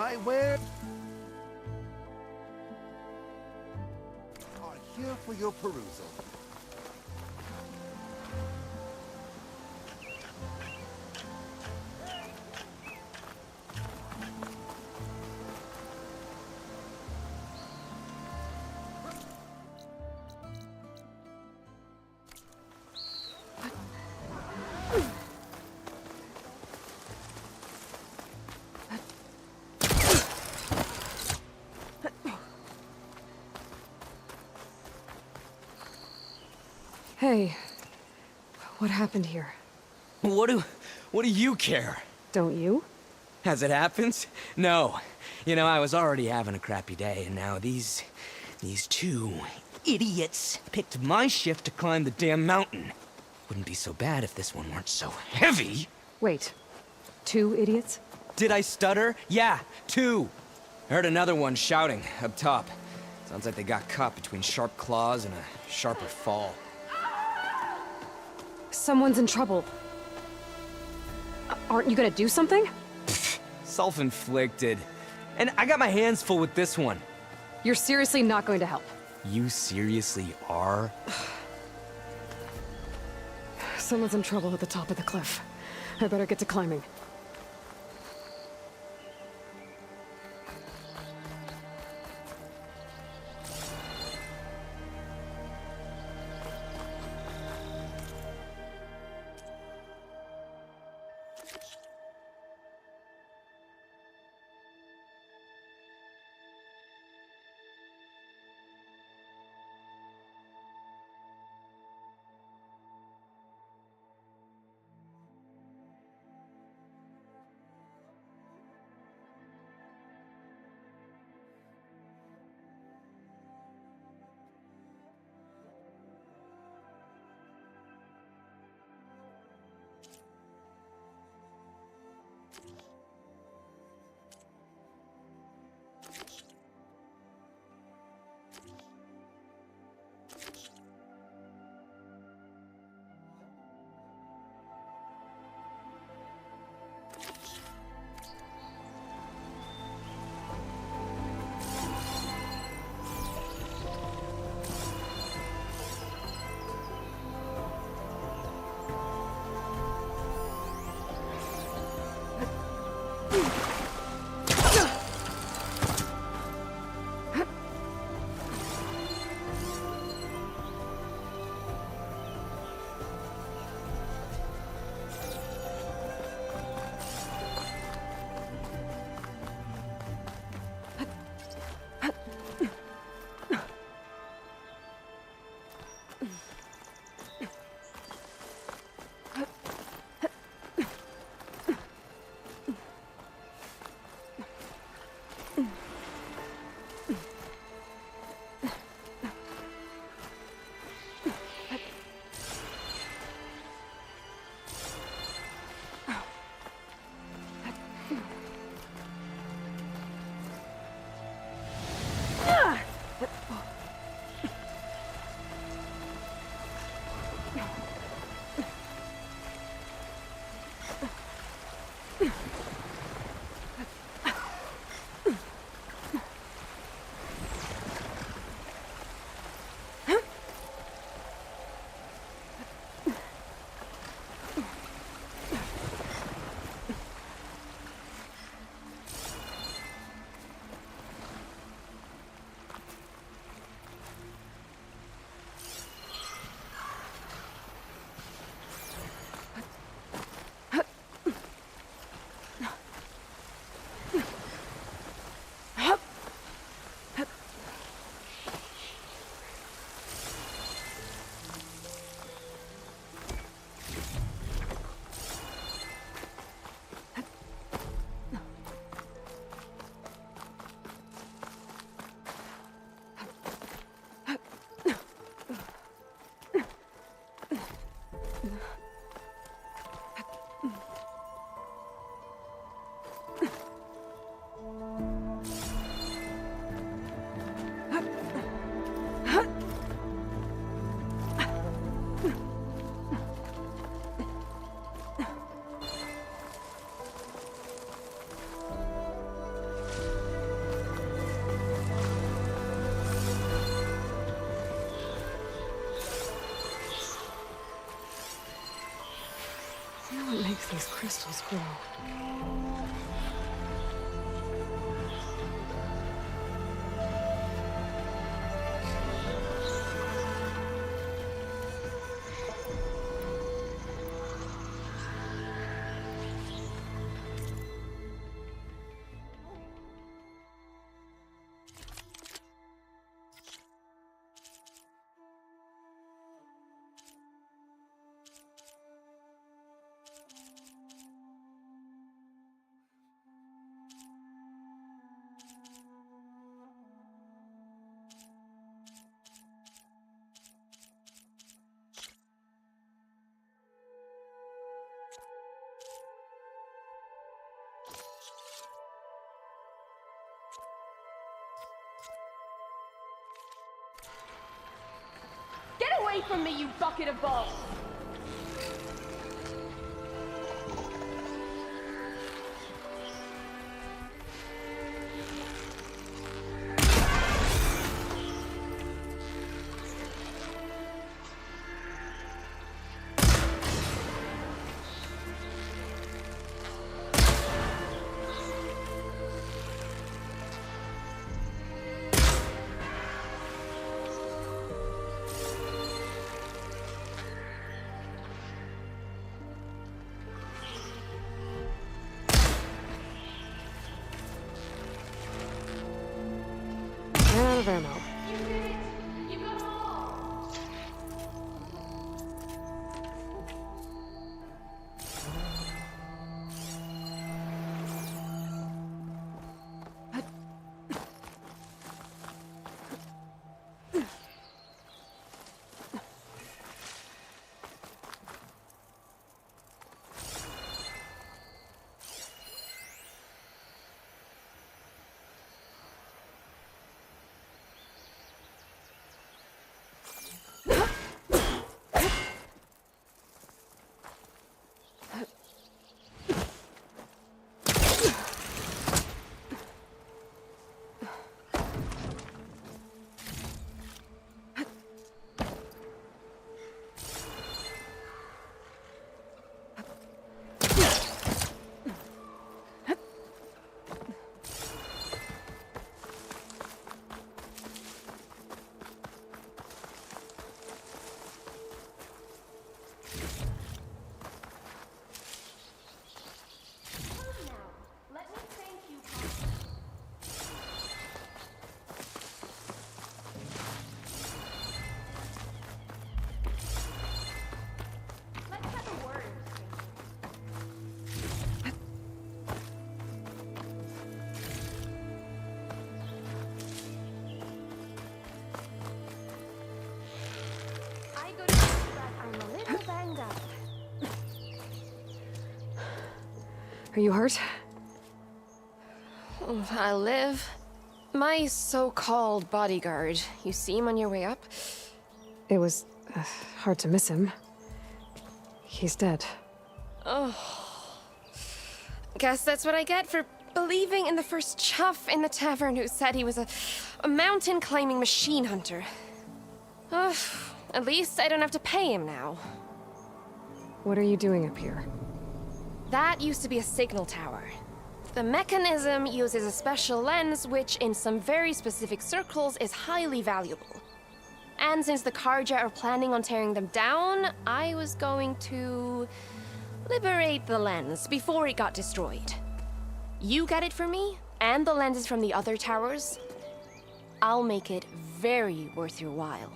My wares are here for your perusal. Hey, what happened here? What do you care? Don't you? As it happens? No. You know, I was already having a crappy day, and now these two idiots picked my shift to climb the damn mountain. Wouldn't be so bad if this one weren't so heavy. Wait, 2 idiots? Did I stutter? Yeah, 2. I heard another one shouting up top. Sounds like they got caught between sharp claws and a sharper fall. Someone's in trouble. Aren't you gonna do something? Self-inflicted. And I got my hands full with this one. You're seriously not going to help. You seriously are? Someone's in trouble at the top of the cliff. I better get to climbing. these crystals grow. Get away from me, you bucket of balls! Ran out of ammo. You got all! Are you hurt? I live. My so-called bodyguard. You see him on your way up? It was hard to miss him. He's dead. Guess that's what I get for believing in the first chuff in the tavern who said he was a mountain-climbing machine hunter. At least I don't have to pay him now. What are you doing up here? That used to be a signal tower. The mechanism uses a special lens which, in some very specific circles, is highly valuable. And since the Carja are planning on tearing them down, I was going to liberate the lens before it got destroyed. You get it for me, and the lenses from the other towers. I'll make it very worth your while.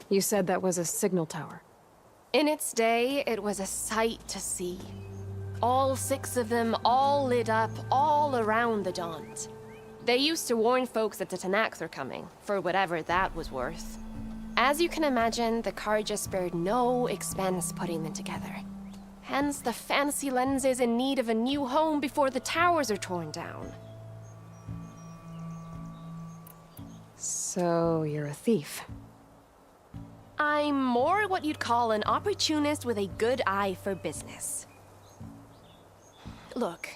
You said that was a signal tower. In its day, it was a sight to see. All 6 of them, all lit up, all around the Dons. They used to warn folks that the Tanax were coming, for whatever that was worth. As you can imagine, the Carja spared no expense putting them together. Hence the fancy lenses in need of a new home before the towers are torn down. So, you're a thief. I'm more what you'd call an opportunist with a good eye for business. Look,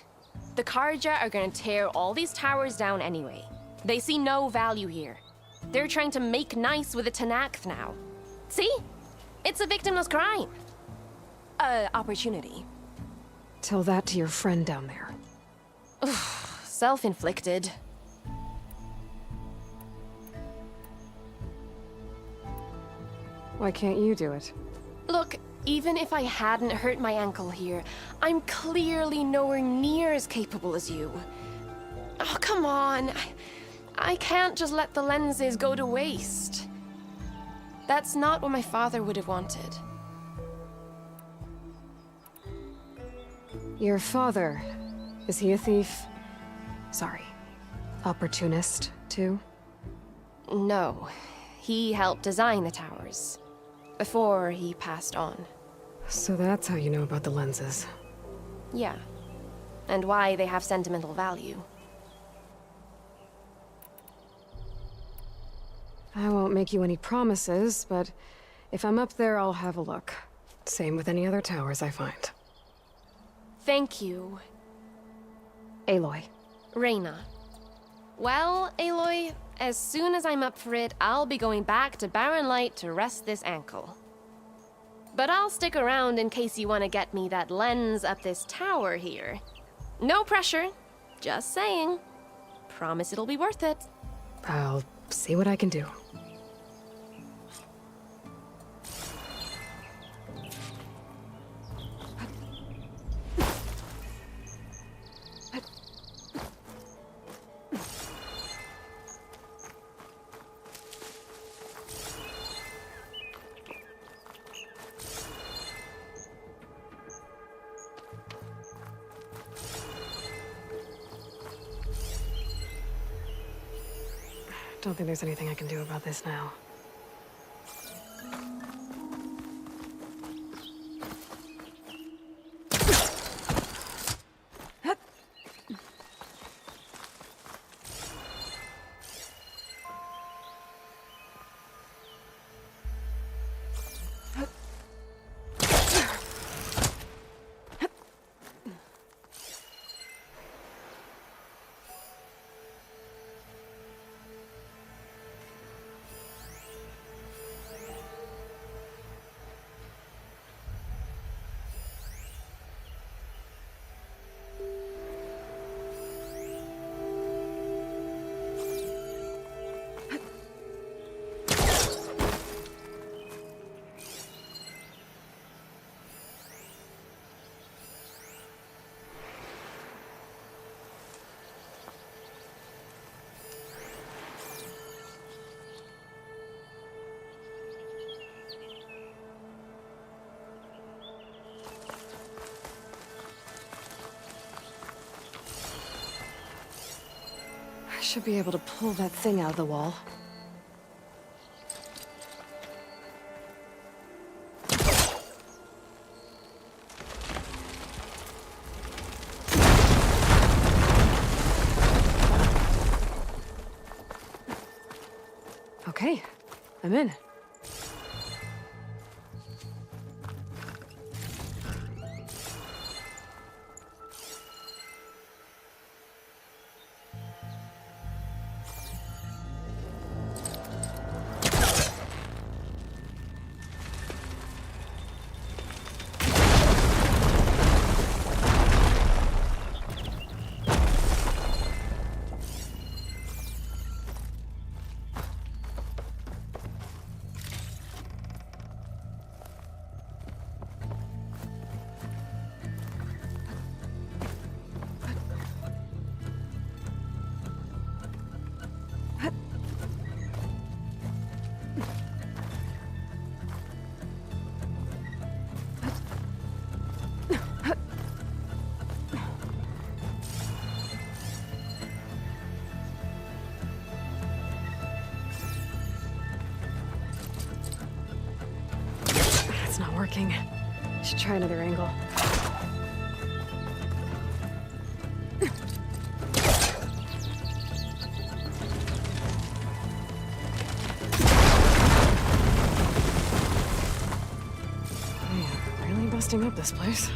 the Carja are gonna tear all these towers down anyway. They see no value here. They're trying to make nice with the Tenakth now. See? It's a victimless crime. Opportunity. Tell that to your friend down there. Self-inflicted. Why can't you do it? Look, even if I hadn't hurt my ankle here, I'm clearly nowhere near as capable as you. Oh, come on. I can't just let the lenses go to waste. That's not what my father would have wanted. Your father, is he a thief? Sorry, opportunist, too? No. He helped design the towers. Before he passed on. So that's how you know about the lenses. Yeah. And why they have sentimental value. I won't make you any promises, but if I'm up there, I'll have a look. Same with any other towers I find. Thank you, Aloy. Reyna. Well, Aloy, as soon as I'm up for it, I'll be going back to Barren Light to rest this ankle. But I'll stick around in case you want to get me that lens up this tower here. No pressure, just saying. Promise it'll be worth it. I'll see what I can do. Don't think there's anything I can do about this now. I should be able to pull that thing out of the wall. Okay, I'm in. It's not working. Should try another angle. Man, really busting up this place.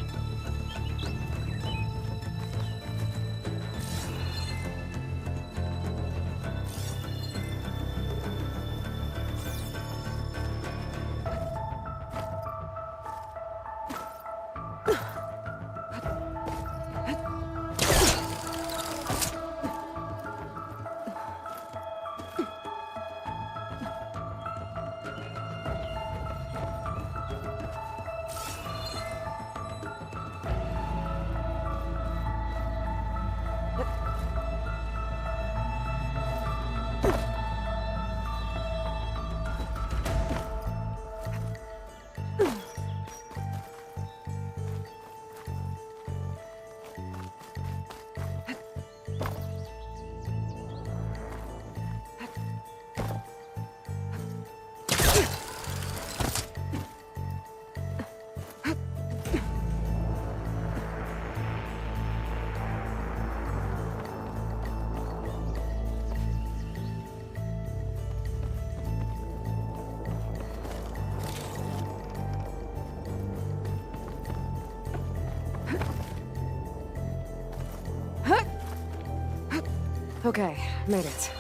Okay, made it.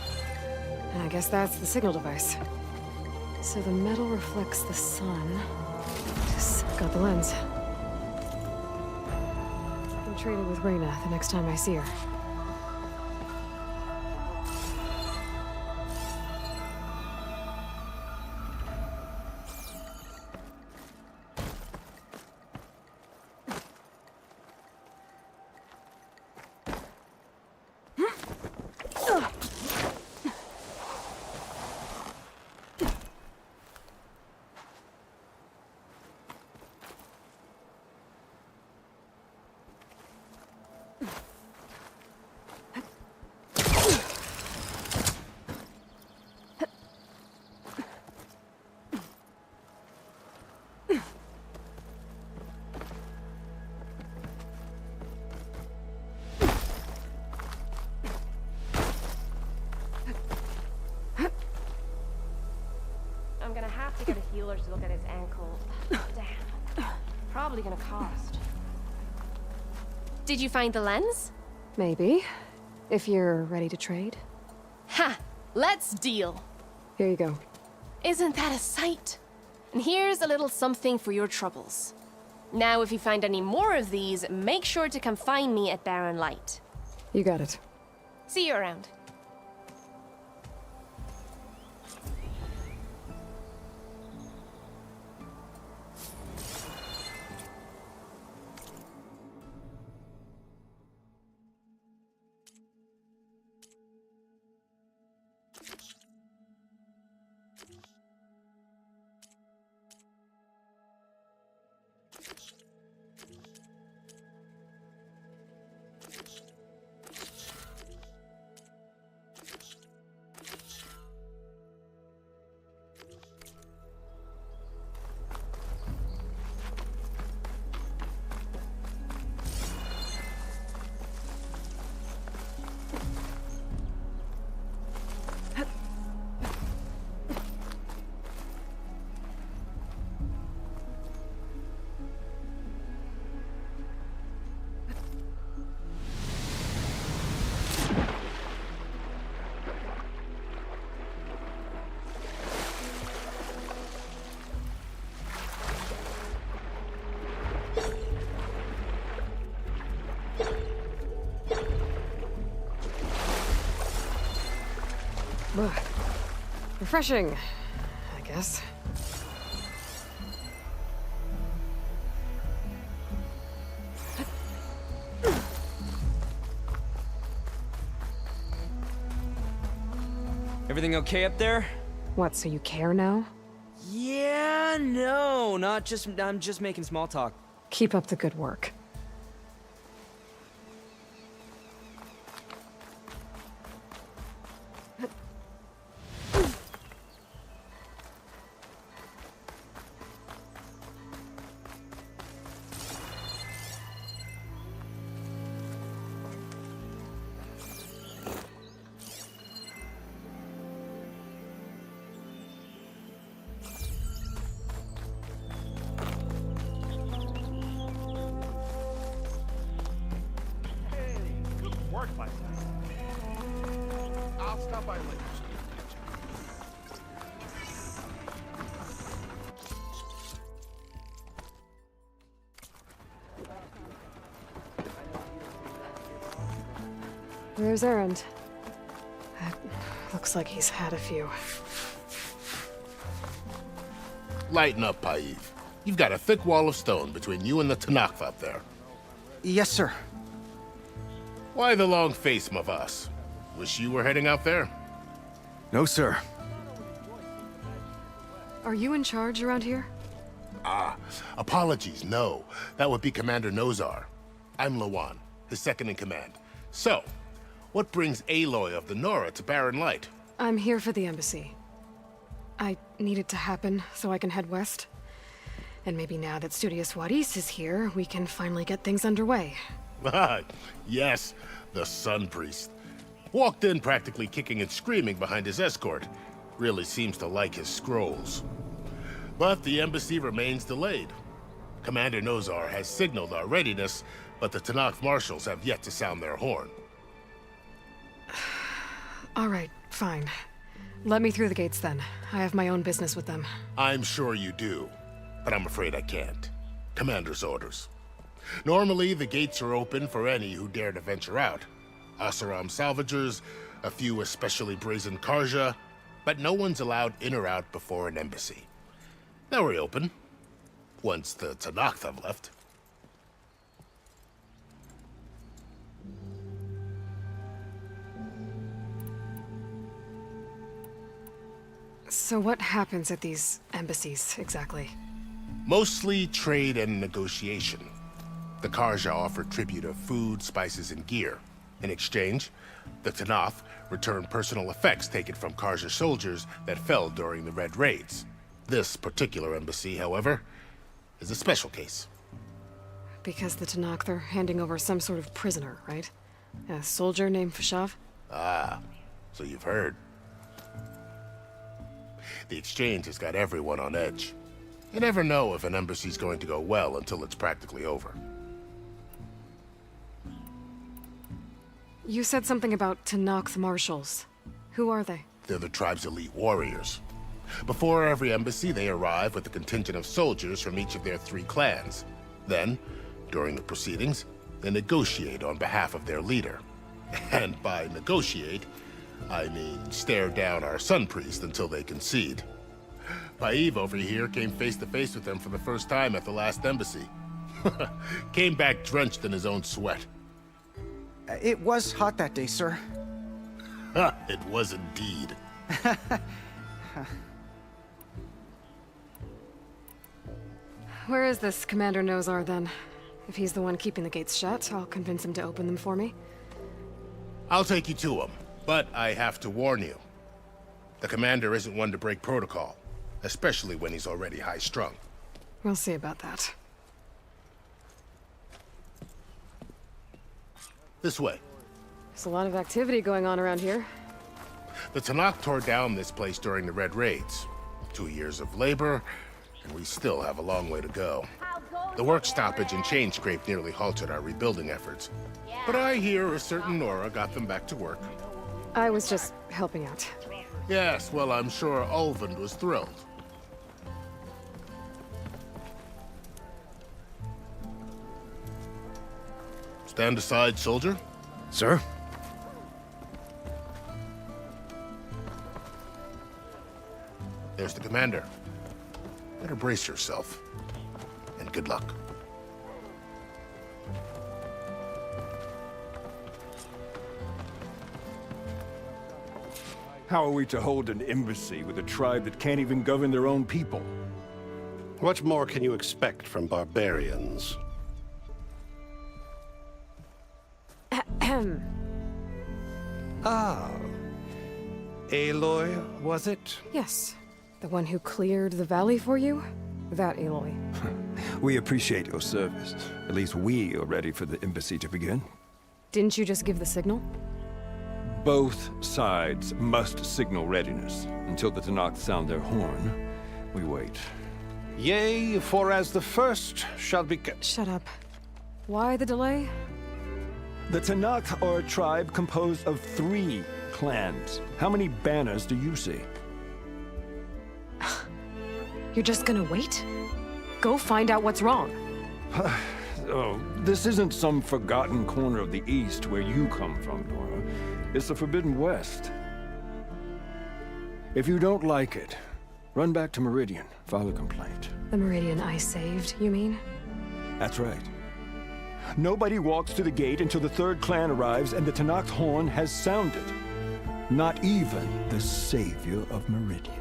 And I guess that's the signal device. So the metal reflects the sun. Just got the lens. I'm trading with Reyna the next time I see her. I'm gonna have to get a healer to look at his ankle. Damn. Probably gonna cost. Did you find the lens? Maybe. If you're ready to trade. Ha! Let's deal. Here you go. Isn't that a sight? And here's a little something for your troubles. Now, if you find any more of these, make sure to come find me at Barren Light. You got it. See you around. Ugh. Refreshing, I guess. Everything okay up there? What, so you care now? Yeah, no, not just... I'm just making small talk. Keep up the good work. Work like that. I'll stop by later. There's Erend. Looks like he's had a few. Lighten up, Paiv. You've got a thick wall of stone between you and the Tanakh up there. Yes, sir. Why the long face, Mavas? Wish you were heading out there? No, sir. Are you in charge around here? Apologies, no. That would be Commander Nozar. I'm Lawan, his second-in-command. So, what brings Aloy of the Nora to Barren Light? I'm here for the embassy. I need it to happen so I can head west. And maybe now that Studious Wadis is here, we can finally get things underway. Yes, the Sun Priest. Walked in practically kicking and screaming behind his escort. Really seems to like his scrolls. But the embassy remains delayed. Commander Nozar has signaled our readiness, but the Tanakh marshals have yet to sound their horn. All right, fine. Let me through the gates then. I have my own business with them. I'm sure you do, but I'm afraid I can't. Commander's orders. Normally, the gates are open for any who dare to venture out. Oseram salvagers, a few especially brazen Karja, but no one's allowed in or out before an embassy. They'll reopen, once the Tenakth have left. So what happens at these embassies, exactly? Mostly trade and negotiation. The Karja offer tribute of food, spices, and gear. In exchange, the Tenakth return personal effects taken from Karja soldiers that fell during the Red Raids. This particular embassy, however, is a special case. Because the Tenakth are handing over some sort of prisoner, right? A soldier named Fashav? Ah, so you've heard. The exchange has got everyone on edge. You never know if an embassy's going to go well until it's practically over. You said something about Tenakth marshals. Who are they? They're the tribe's elite warriors. Before every embassy, they arrive with a contingent of soldiers from each of their 3 clans. Then, during the proceedings, they negotiate on behalf of their leader. And by negotiate, I mean stare down our Sun Priest until they concede. Paiv over here came face to face with them for the first time at the last embassy. Came back drenched in his own sweat. It was hot that day, sir. It was indeed. Where is this Commander Nozar, then? If he's the one keeping the gates shut, I'll convince him to open them for me. I'll take you to him, but I have to warn you. The commander isn't one to break protocol, especially when he's already high-strung. We'll see about that. This way. There's a lot of activity going on around here. The Tenakth tore down this place during the Red Raids. 2 years of labor, and we still have a long way to go. The work stoppage and chain scrape nearly halted our rebuilding efforts. But I hear a certain Nora got them back to work. I was just helping out. Yes, well, I'm sure Ulvund was thrilled. Stand aside, soldier. Sir? There's the commander. Better brace yourself. And good luck. How are we to hold an embassy with a tribe that can't even govern their own people? What more can you expect from barbarians? Ah. Aloy, was it? Yes. The one who cleared the valley for you? That Aloy. We appreciate your service. At least we are ready for the embassy to begin. Didn't you just give the signal? Both sides must signal readiness. Until the Tenakth sound their horn, we wait. Yea, for as the first shall be... Shut up. Why the delay? The Tenakth are a tribe composed of 3 clans. How many banners do you see? You're just gonna wait? Go find out what's wrong. Oh, this isn't some forgotten corner of the East where you come from, Nora. It's the Forbidden West. If you don't like it, run back to Meridian, file a complaint. The Meridian I saved, you mean? That's right. Nobody walks to the gate until the 3rd clan arrives and the Tenakth horn has sounded. Not even the savior of Meridian.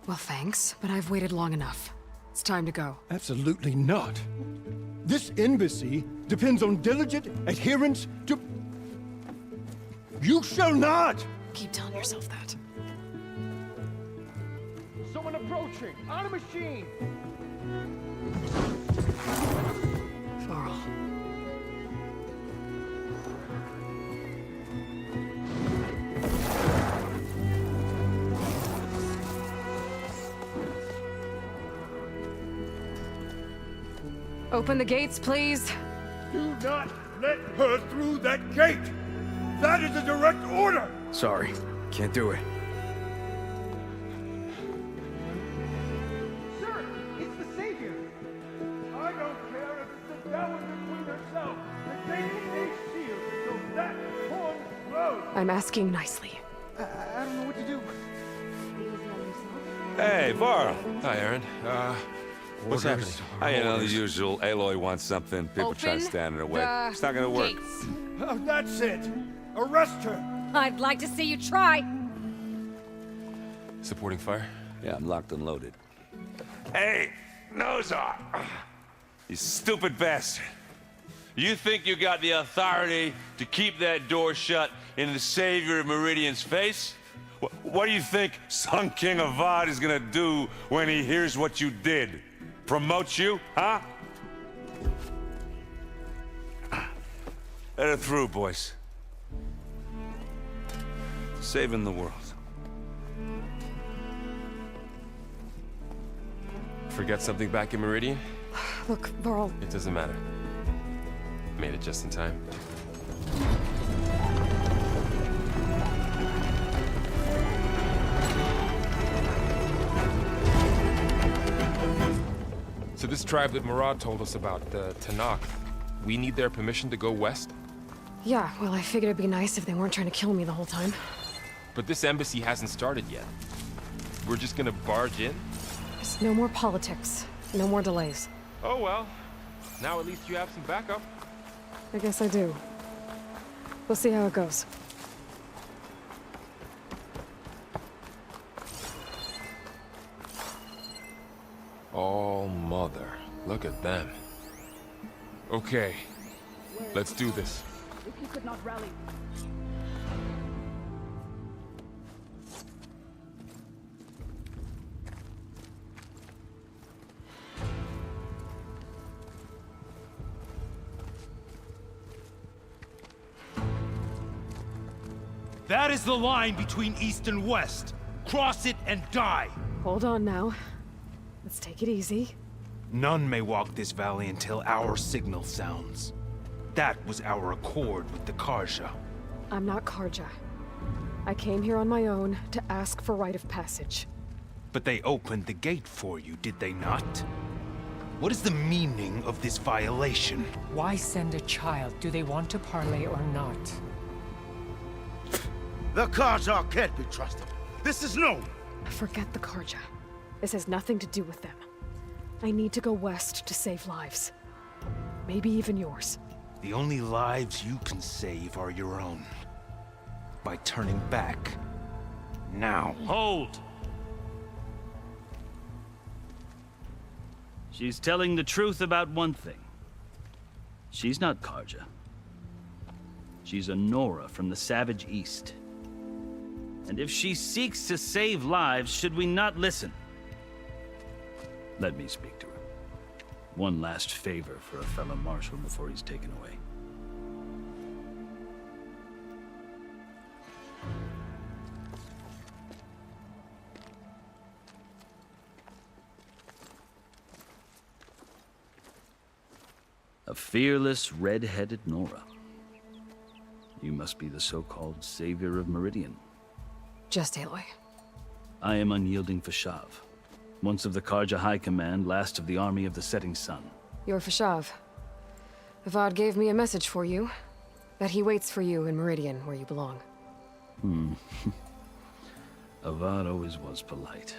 Well, thanks, but I've waited long enough. It's time to go. Absolutely not. This embassy depends on diligent adherence to... You shall not! Keep telling yourself that. Someone approaching! On a machine! Varl. Open the gates, please. Do not let her through that gate! That is a direct order! Sorry, can't do it. Sir, it's the Savior! I don't care if it's the Dowager Queen herself! The gate is a shield, so that horn blows! I'm asking nicely. I don't know what to do. Hey, Varl. Hi, Aaron. What's happening? You know, the usual. Aloy wants something. People try to stand in her way. It's not gonna work. Oh, that's it! Arrest her! I'd like to see you try. Supporting fire? Yeah, I'm locked and loaded. Hey, Nozar! You stupid bastard. You think you got the authority to keep that door shut in the Savior of Meridian's face? What do you think Sun King Avad is gonna do when he hears what you did? Promote you, huh? Let her through, boys. Saving the world. Forget something back in Meridian? Look, Varl, It doesn't matter. Made it just in time. So this tribe that Murad told us about, the Tanakh, we need their permission to go west? yeah, well, I figured it'd be nice if they weren't trying to kill me the whole time. But this embassy hasn't started yet. We're just gonna barge in? There's no more politics. No more delays. Oh well. Now at least you have some backup. I guess I do. We'll see how it goes. Oh, mother. Look at them. Okay. Let's do this. If you could not rally. That is the line between East and West. Cross it and die! Hold on now. Let's take it easy. None may walk this valley until our signal sounds. That was our accord with the Karja. I'm not Karja. I came here on my own to ask for rite of passage. But they opened the gate for you, did they not? What is the meaning of this violation? Why send a child? Do they want to parley or not? The Karja can't be trusted. This is known. Forget the Karja. This has nothing to do with them. I need to go west to save lives. Maybe even yours. The only lives you can save are your own. By turning back. Now. Hold! She's telling the truth about one thing. She's not Karja. She's a Nora from the Savage East. And if she seeks to save lives, should we not listen? Let me speak to her. One last favor for a fellow marshal before he's taken away. A fearless, red-headed Nora. You must be the so-called Savior of Meridian. Just Aloy. I am Unyielding Fashav. Once of the Karja High Command, last of the Army of the Setting Sun. You're Fashav. Avad gave me a message for you. That he waits for you in Meridian, where you belong. Avad always was polite.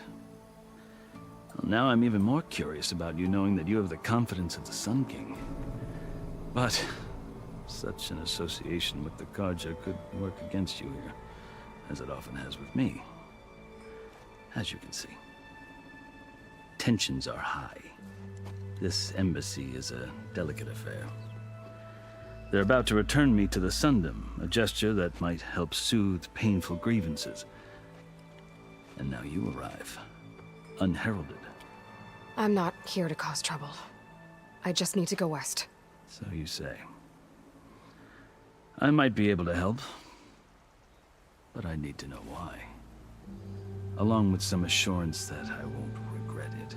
Well, now I'm even more curious about you knowing that you have the confidence of the Sun King. But such an association with the Karja could work against you here, as it often has with me. As you can see. Tensions are high. This embassy is a delicate affair. They're about to return me to the Sundom, a gesture that might help soothe painful grievances. And now you arrive, unheralded. I'm not here to cause trouble. I just need to go west. So you say. I might be able to help, but I need to know why. Along with some assurance that I won't regret it.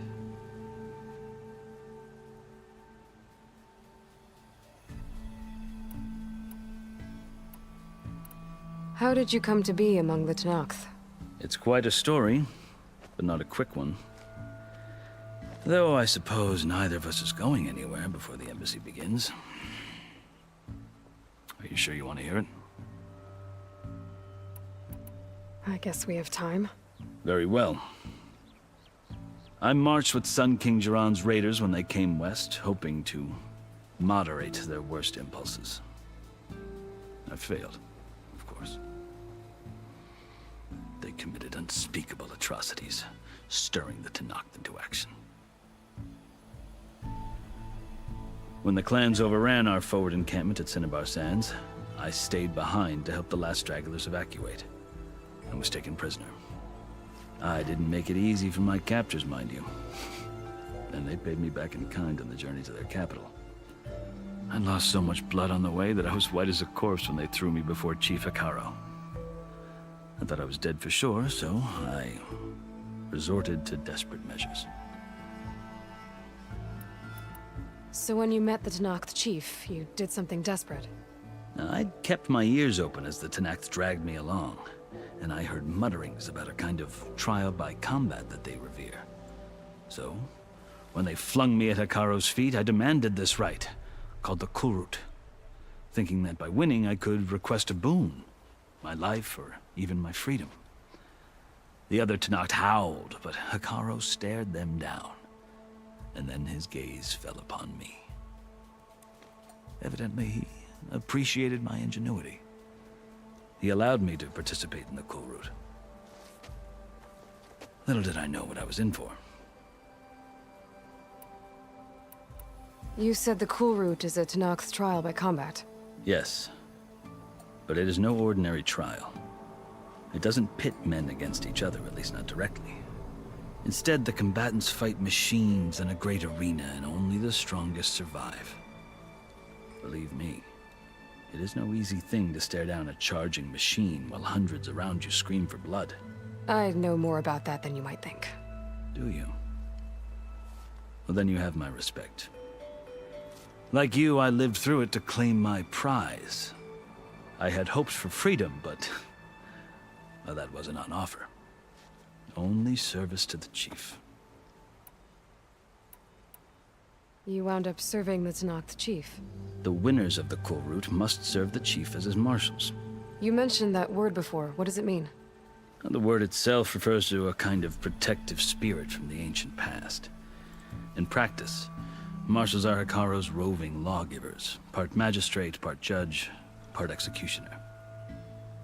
How did you come to be among the Tenakth? It's quite a story, but not a quick one. Though I suppose neither of us is going anywhere before the embassy begins. Are you sure you want to hear it? I guess we have time. Very well. I marched with Sun King Jiran's raiders when they came west, hoping to moderate their worst impulses. I failed, of course. They committed unspeakable atrocities, stirring the Tenakth into action. When the clans overran our forward encampment at Cinnabar Sands, I stayed behind to help the last stragglers evacuate, and was taken prisoner. I didn't make it easy for my captors, mind you. And they paid me back in kind on the journey to their capital. I lost so much blood on the way that I was white as a corpse when they threw me before Chief Hekarro. I thought I was dead for sure, so I resorted to desperate measures. So when you met the Tenakth chief, you did something desperate. I'd kept my ears open as the Tenakth dragged me along, and I heard mutterings about a kind of trial by combat that they revere. So, when they flung me at Hekarro's feet, I demanded this right, called the Kulrut, thinking that by winning I could request a boon, my life or even my freedom. The other Tenakth howled, but Hekarro stared them down, and then his gaze fell upon me. Evidently, he appreciated my ingenuity. He allowed me to participate in the Kulrut. Little did I know what I was in for. You said the Kulrut is a Tenakth trial by combat. Yes, but it is no ordinary trial. It doesn't pit men against each other, at least not directly. Instead, the combatants fight machines in a great arena, and only the strongest survive. Believe me, it is no easy thing to stare down a charging machine while hundreds around you scream for blood. I know more about that than you might think. Do you? Well, then you have my respect. Like you, I lived through it to claim my prize. I had hoped for freedom, but well, that wasn't on offer. Only service to the chief. You wound up serving the Tenakth chief. The winners of the Kulrut must serve the chief as his marshals. You mentioned that word before. What does it mean? The word itself refers to a kind of protective spirit from the ancient past. In practice, marshals are Hekarro's roving lawgivers, part magistrate, part judge, part executioner.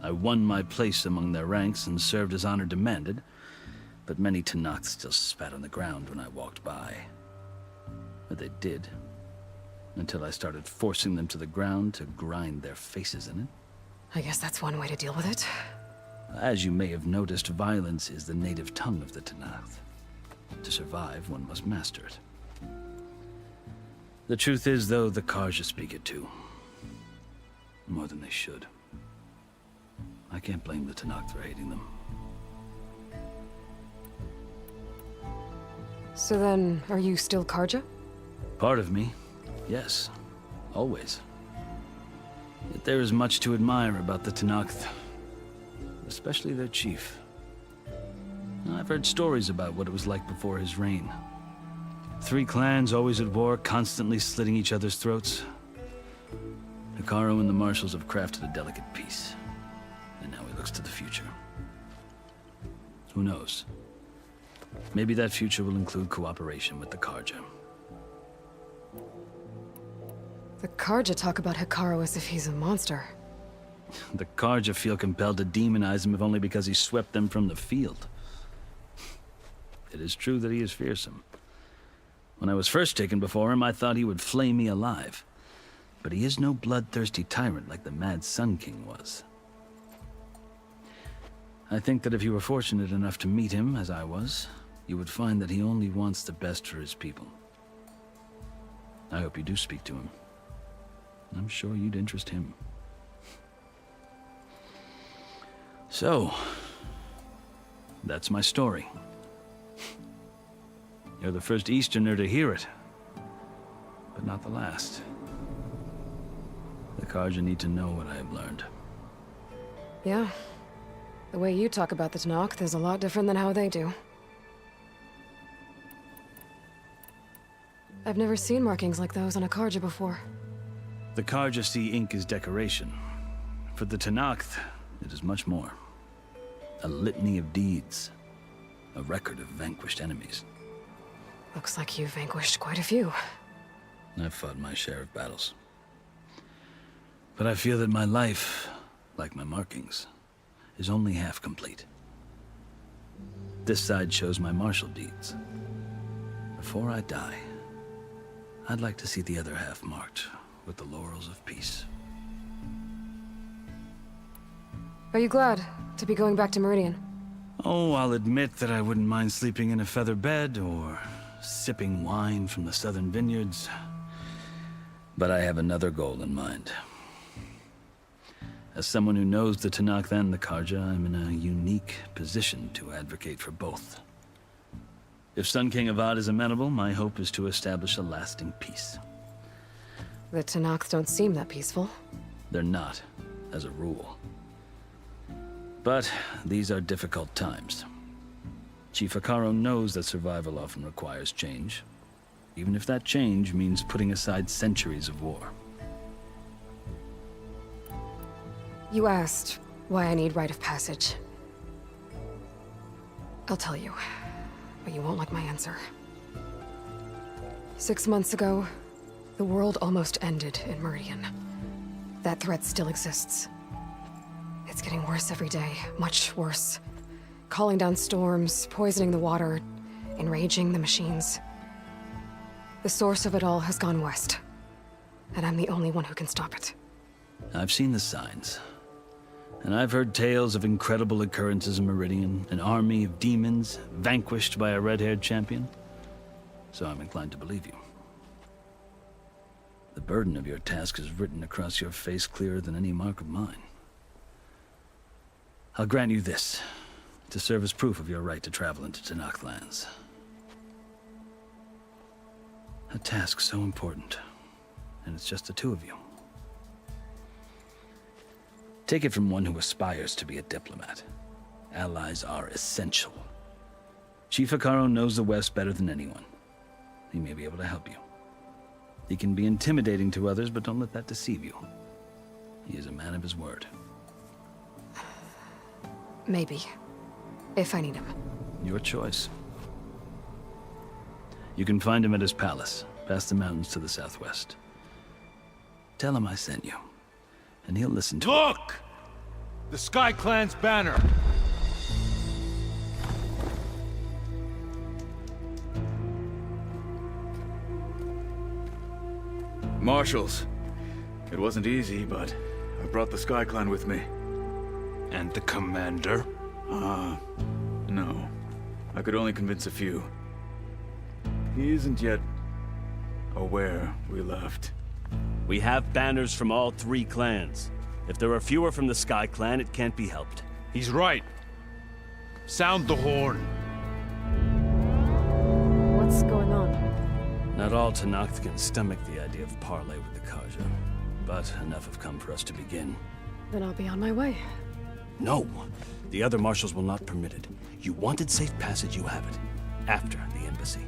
I won my place among their ranks and served as honor demanded, but many Tenakth still spat on the ground when I walked by. But they did, until I started forcing them to the ground to grind their faces in it. I guess that's one way to deal with it. As you may have noticed, violence is the native tongue of the Tenakth. To survive, one must master it. The truth is, though, the Carja speak it too. More than they should. I can't blame the Tenakth for hating them. So then, are you still Carja? Part of me, yes. Always. Yet there is much to admire about the Tenakth. Especially their chief. I've heard stories about what it was like before his reign. 3 clans always at war, constantly slitting each other's throats. Hekarro and the marshals have crafted a delicate peace. And now he looks to the future. Who knows? Maybe that future will include cooperation with the Carja. The Carja talk about Hekarro as if he's a monster. The Carja feel compelled to demonize him if only because he swept them from the field. It is true that he is fearsome. When I was first taken before him, I thought he would flay me alive. But he is no bloodthirsty tyrant like the Mad Sun King was. I think that if you were fortunate enough to meet him, as I was, you would find that he only wants the best for his people. I hope you do speak to him. I'm sure you'd interest him. So, that's my story. You're the first Easterner to hear it, but not the last. The Carja need to know what I have learned. Yeah. The way you talk about the Tenakth is a lot different than how they do. I've never seen markings like those on a Karja before. The Karja see ink as decoration. For the Tenakth, it is much more. A litany of deeds. A record of vanquished enemies. Looks like you've vanquished quite a few. I've fought my share of battles. But I feel that my life, like my markings, is only half complete. This side shows my martial deeds. Before I die, I'd like to see the other half marked with the laurels of peace. Are you glad to be going back to Meridian? Oh, I'll admit that I wouldn't mind sleeping in a feather bed or sipping wine from the southern vineyards. But I have another goal in mind. As someone who knows the Tenakth and the Karja, I'm in a unique position to advocate for both. If Sun King Avad is amenable, my hope is to establish a lasting peace. The Tenakth don't seem that peaceful. They're not, as a rule. But these are difficult times. Chief Hekarro knows that survival often requires change, even if that change means putting aside centuries of war. You asked why I need rite of passage. I'll tell you, but you won't like my answer. 6 months ago, the world almost ended in Meridian. That threat still exists. It's getting worse every day, much worse. Calling down storms, poisoning the water, enraging the machines. The source of it all has gone west, and I'm the only one who can stop it. I've seen the signs. And I've heard tales of incredible occurrences in Meridian, an army of demons vanquished by a red-haired champion. So I'm inclined to believe you. The burden of your task is written across your face clearer than any mark of mine. I'll grant you this, to serve as proof of your right to travel into Tenakth lands. A task so important, and it's just the two of you. Take it from one who aspires to be a diplomat. Allies are essential. Chief Hekarro knows the West better than anyone. He may be able to help you. He can be intimidating to others, but don't let that deceive you. He is a man of his word. Maybe. If I need him. Your choice. You can find him at his palace, past the mountains to the southwest. Tell him I sent you, and he'll listen to Look! The Sky Clan's banner! Marshals. It wasn't easy, but I brought the Sky Clan with me. And the commander? No. I could only convince a few. He isn't yet aware we left. We have banners from all 3 clans. If there are fewer from the Sky Clan, it can't be helped. He's right. Sound the horn. What's going on? Not all Tenakth can stomach the idea of parley with the Karja, but enough have come for us to begin. Then I'll be on my way. No! The other marshals will not permit it. You wanted safe passage, you have it. After the embassy.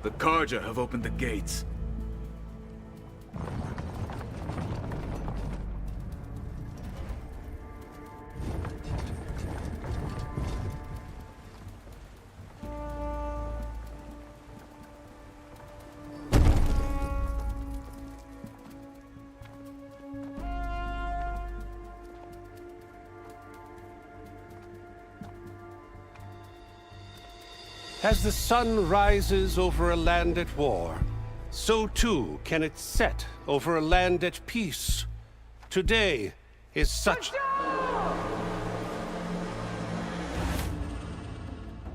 The Karja have opened the gates. As the sun rises over a land at war, so too can it set over a land at peace. Today is such...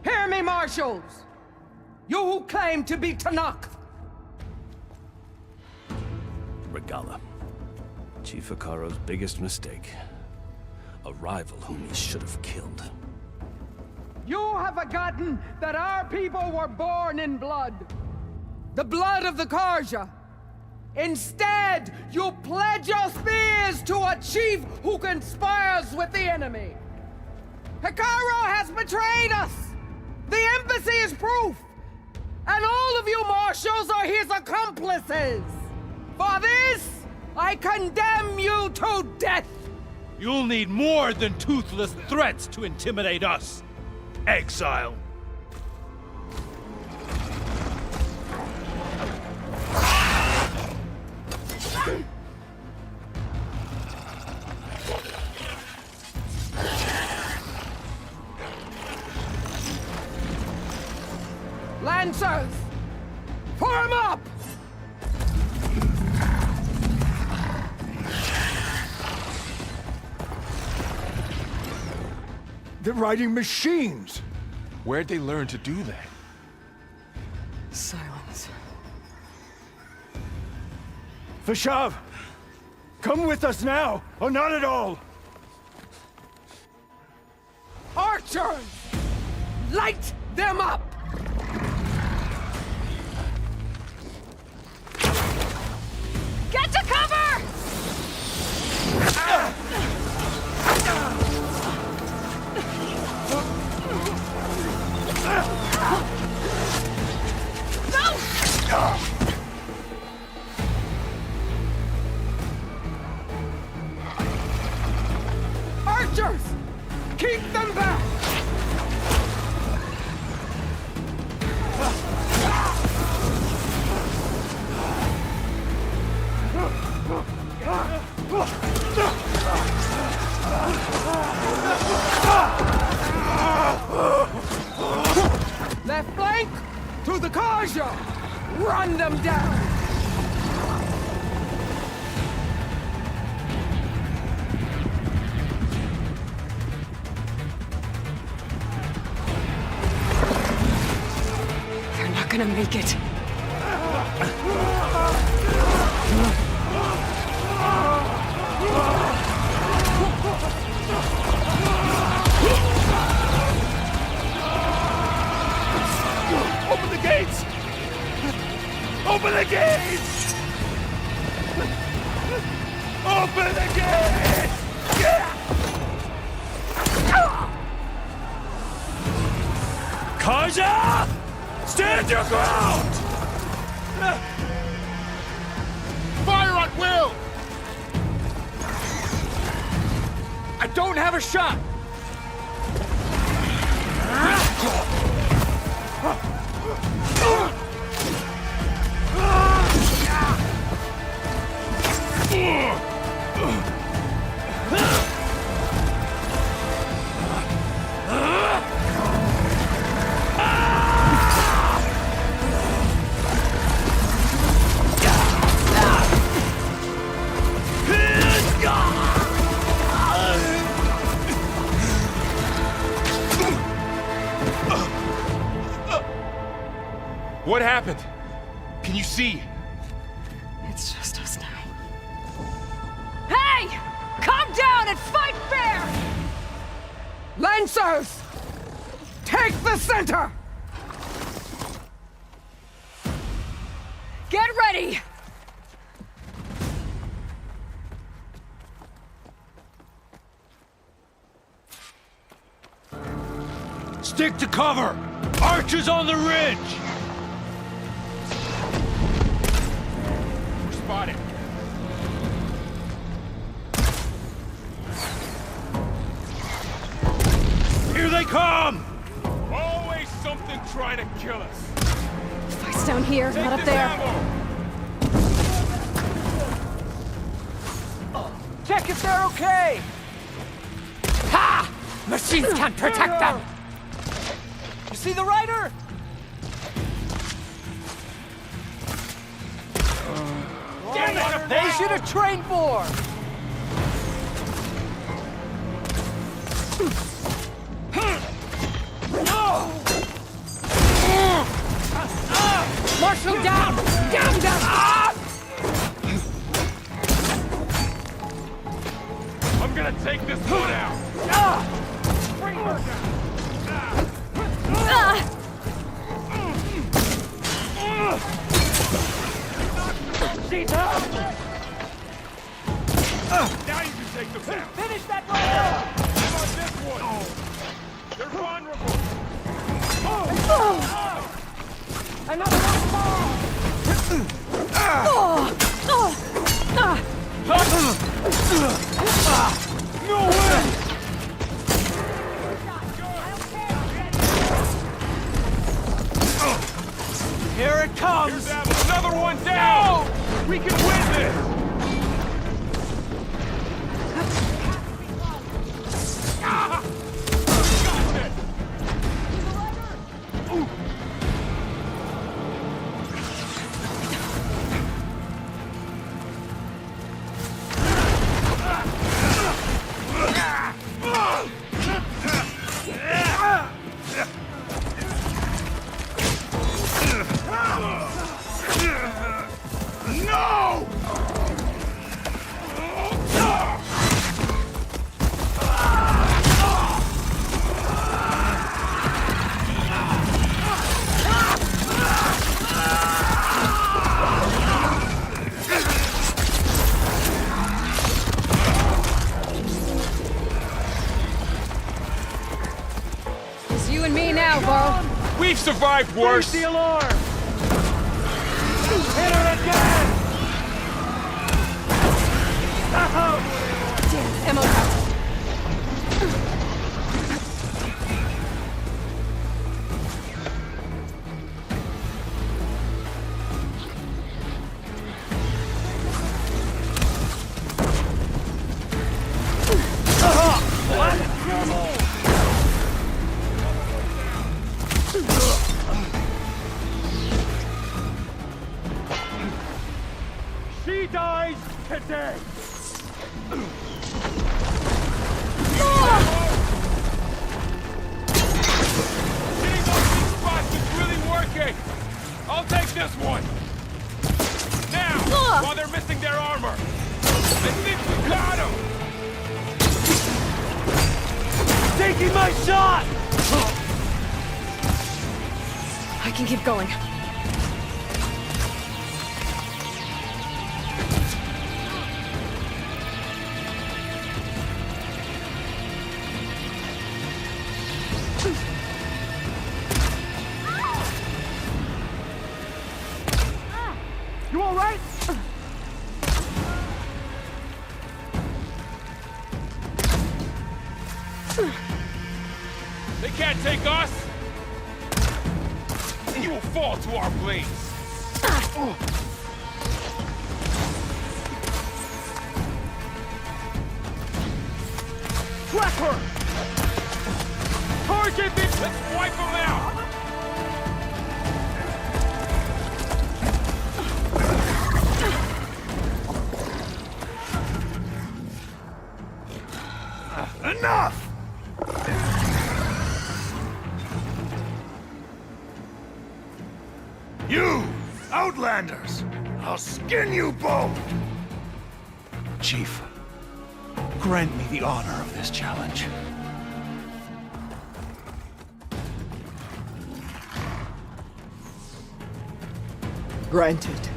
Hear me, marshals! You who claim to be Tenakth! Regalla. Chief Hekarro's biggest mistake. A rival whom he should have killed. You have forgotten that our people were born in blood. The blood of the Karja. Instead, you pledge your spears to a chief who conspires with the enemy. Hekarro has betrayed us! The embassy is proof! And all of you marshals are his accomplices! For this, I condemn you to death! You'll need more than toothless threats to intimidate us. Exile. Lancers! Form up! They're riding machines! Where'd they learn to do that? Silence. Vashav! Come with us now, or not at all! Archers! Light them up! Get to cover! Archers! Keep them back! Left flank! To the Karja! Run them down! They're not gonna make it. Open the gates! Open the gates! Open the gates! Karja! Stand your ground! Fire at will! I don't have a shot! What happened? Can you see? It's just us now. Hey! Calm down and fight fair! Lancers! Take the center! Get ready! Stick to cover! Archers on the ridge! We're spotted. Here they come! Always something trying to kill us. Fight's down here, Take not up this there. ammo. Check if they're okay! Ha! Machines can't protect them! You see the rider? Damn it! They should have trained more! Marshal down! Down, down! I'm gonna take this one now! Bring her She's up! Now you can take them down! Finish that right now! How about this one? They're vulnerable! Another one No way! Here it comes! Here's another one down! No! We can win this! No! It's you and me now, Varl. We've survived worse! the alarm! Hit her again! Damn, ammo out. She dies today! Getting those weak spots is really working! I'll take this one! Now, while they're missing their armor! I think we got him! Taking my shot! I can keep going. You all right? They can't take us! You will fall to our blades! Track her! Target this! Let's wipe them out! Enough! You, Outlanders! I'll skin you both! Chief, grant me the honor of this challenge. Granted.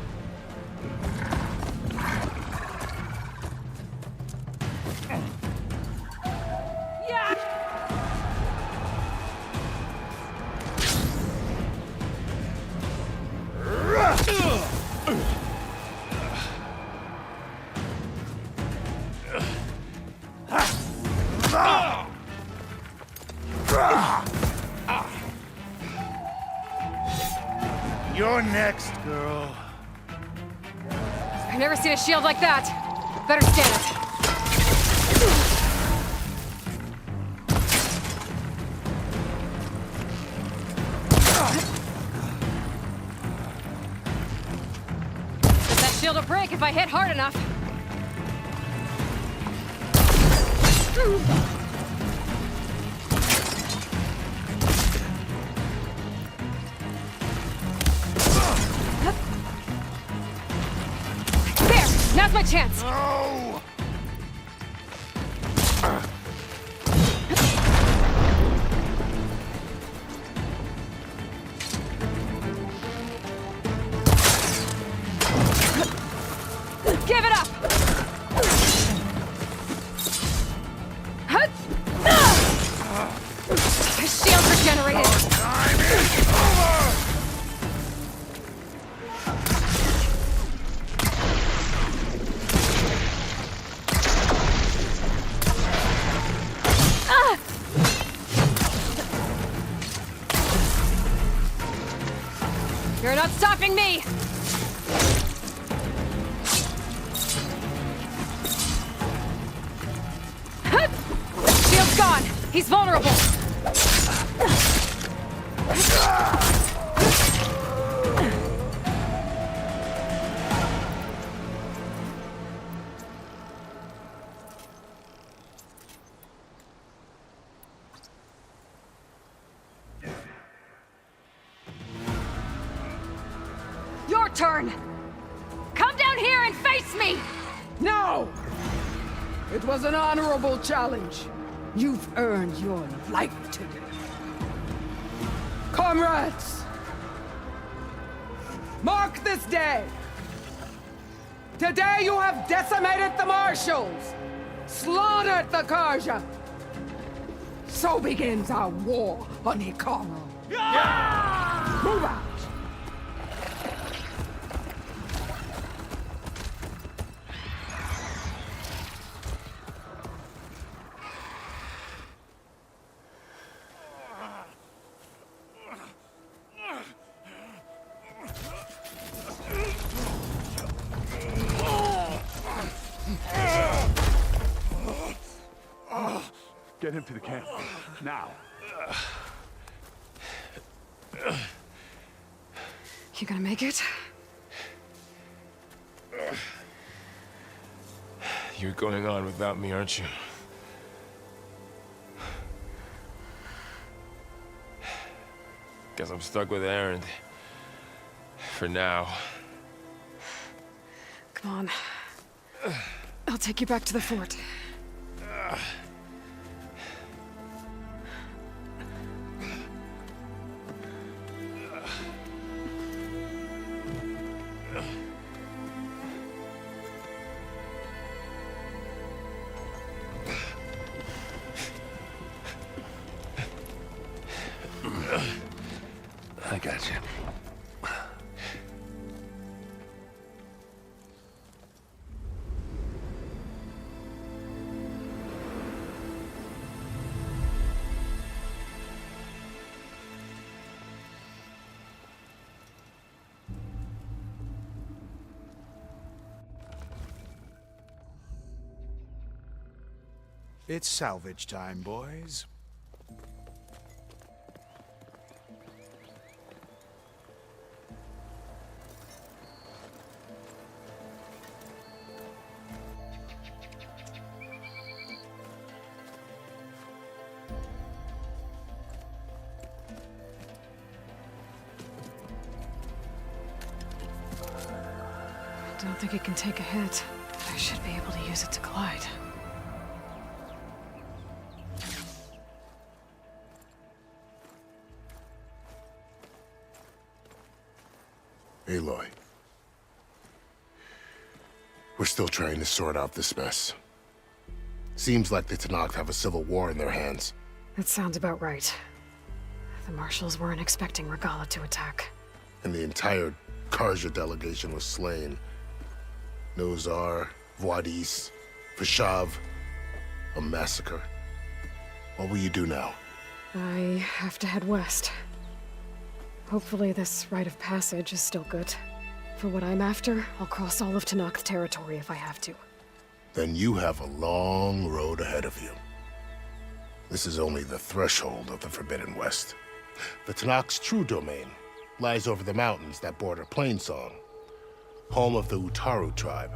You're next, girl. I've never seen a shield like that. Better stand it. But that shield will break if I hit hard enough. There! Now's my chance! No! His shield's regenerated! Time is over! You're not stopping me! Shield's gone! He's vulnerable! Your turn! Come down here and face me! No! It was an honorable challenge. You've earned your life today. Comrades! Mark this day! Today you have decimated the Marshals! Slaughtered the Karja! So begins our war on Hikaru. Move out! Get him to the camp. Now. You gonna make it? You're going on without me, aren't you? Guess I'm stuck with Erend. For now. Come on. I'll take you back to the fort. I got you. It's salvage time, boys. I don't think it can take a hit. I should be able to use it to glide. Aloy. We're still trying to sort out this mess. Seems like the Tenakth have a civil war in their hands. That sounds about right. The Marshals weren't expecting Regalla to attack. And the entire Karja delegation was slain. Nozar, Vuadis, Vashav. A massacre. What will you do now? I have to head west. Hopefully this rite of passage is still good. For what I'm after, I'll cross all of Tenakth territory if I have to. Then you have a long road ahead of you. This is only the threshold of the Forbidden West. The Tenakth's true domain lies over the mountains that border Plainsong, home of the Utaru tribe.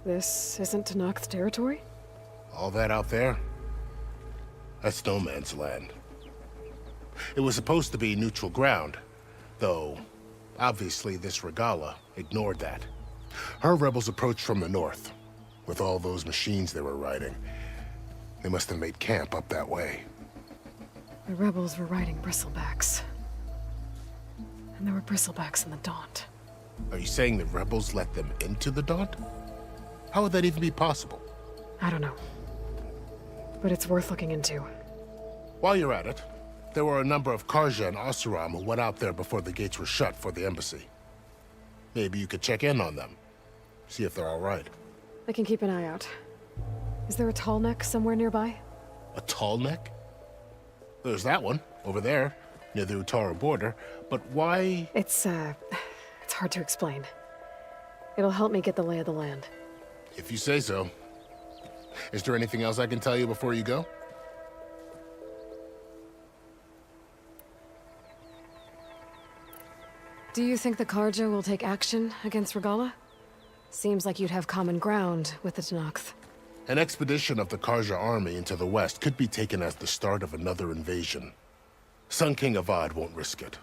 This isn't Tenakth territory? All that out there? That's no man's land. It was supposed to be neutral ground, though obviously this Regalla ignored that. Her rebels approached from the north. With all those machines they were riding, they must have made camp up that way. The rebels were riding bristlebacks. And there were bristlebacks in the Daunt. Are you saying the rebels let them into the Daunt? How would that even be possible? I don't know. But it's worth looking into. While you're at it, there were a number of Karja and Oseram who went out there before the gates were shut for the embassy. Maybe you could check in on them. See if they're all right. I can keep an eye out. Is there a tall neck somewhere nearby? A tall neck? There's that one, over there, near the Utaru border. But why? It's hard to explain. It'll help me get the lay of the land. If you say so. Is there anything else I can tell you before you go? Do you think the Karja will take action against Regalla? Seems like you'd have common ground with the Tenakth. An expedition of the Karja army into the west could be taken as the start of another invasion. Sun King Avad won't risk it.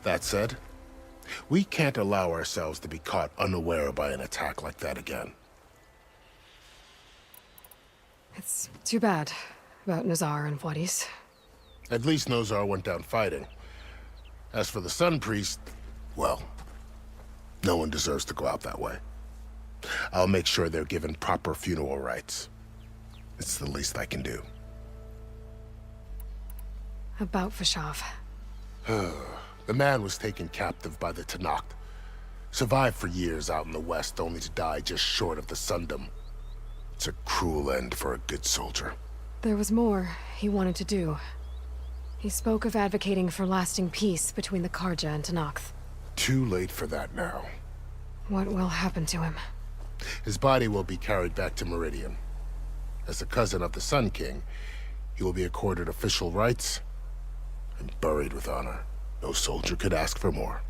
That said, we can't allow ourselves to be caught unaware by an attack like that again. It's too bad about Nazar and Wadis. At least Nozar went down fighting. As for the Sun Priest, well, no one deserves to go out that way. I'll make sure they're given proper funeral rites. It's the least I can do. About Fashav. The man was taken captive by the Tenakth. Survived for years out in the west, only to die just short of the Sundom. It's a cruel end for a good soldier. There was more he wanted to do. He spoke of advocating for lasting peace between the Karja and Tenakth. Too late for that now. What will happen to him? His body will be carried back to Meridian. As a cousin of the Sun King, he will be accorded official rights and buried with honor. No soldier could ask for more.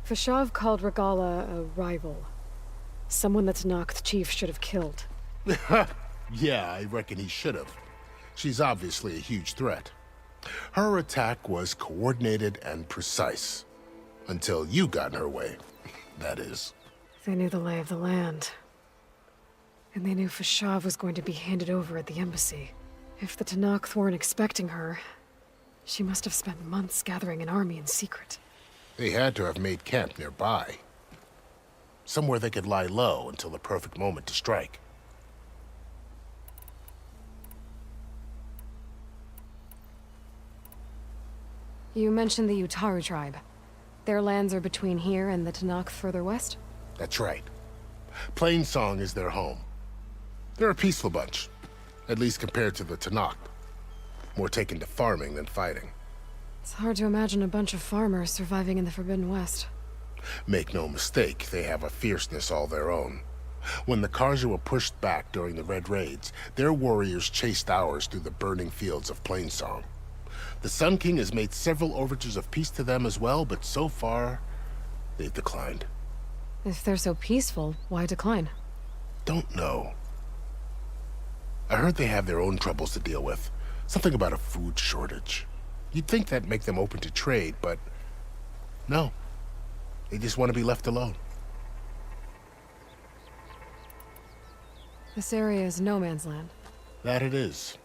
Fashav called Regalla a rival. Someone the Tenakth chief should have killed. Yeah, I reckon he should have. She's obviously a huge threat. Her attack was coordinated and precise. Until you got in her way, that is. They knew the lay of the land. And they knew Fashav was going to be handed over at the embassy. If the Tenakth weren't expecting her, she must have spent months gathering an army in secret. They had to have made camp nearby. Somewhere they could lie low until the perfect moment to strike. You mentioned the Utaru tribe. Their lands are between here and the Tenakth further west? That's right. Plainsong is their home. They're a peaceful bunch, at least compared to the Tenakth. More taken to farming than fighting. It's hard to imagine a bunch of farmers surviving in the Forbidden West. Make no mistake, they have a fierceness all their own. When the Karja were pushed back during the Red Raids, their warriors chased ours through the burning fields of Plainsong. The Sun King has made several overtures of peace to them as well, but so far, they've declined. If they're so peaceful, why decline? Don't know. I heard they have their own troubles to deal with. Something about a food shortage. You'd think that'd make them open to trade, but no. They just want to be left alone. This area is no man's land. That it is.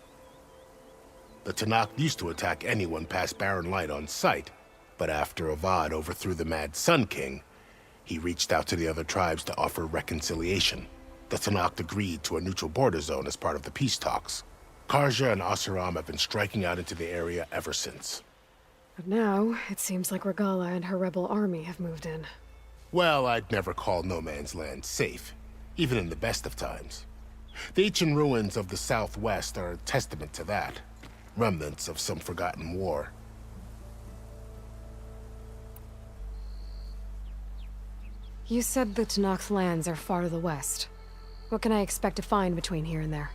The Tenakth used to attack anyone past Barren Light on sight, but after Avad overthrew the Mad Sun King, he reached out to the other tribes to offer reconciliation. The Tenakth agreed to a neutral border zone as part of the peace talks. Karja and Oseram have been striking out into the area ever since. But now, it seems like Regalla and her rebel army have moved in. Well, I'd never call no man's land safe, even in the best of times. The ancient ruins of the Southwest are a testament to that. Remnants of some forgotten war. You said the Tenakth lands are far to the west. What can I expect to find between here and there?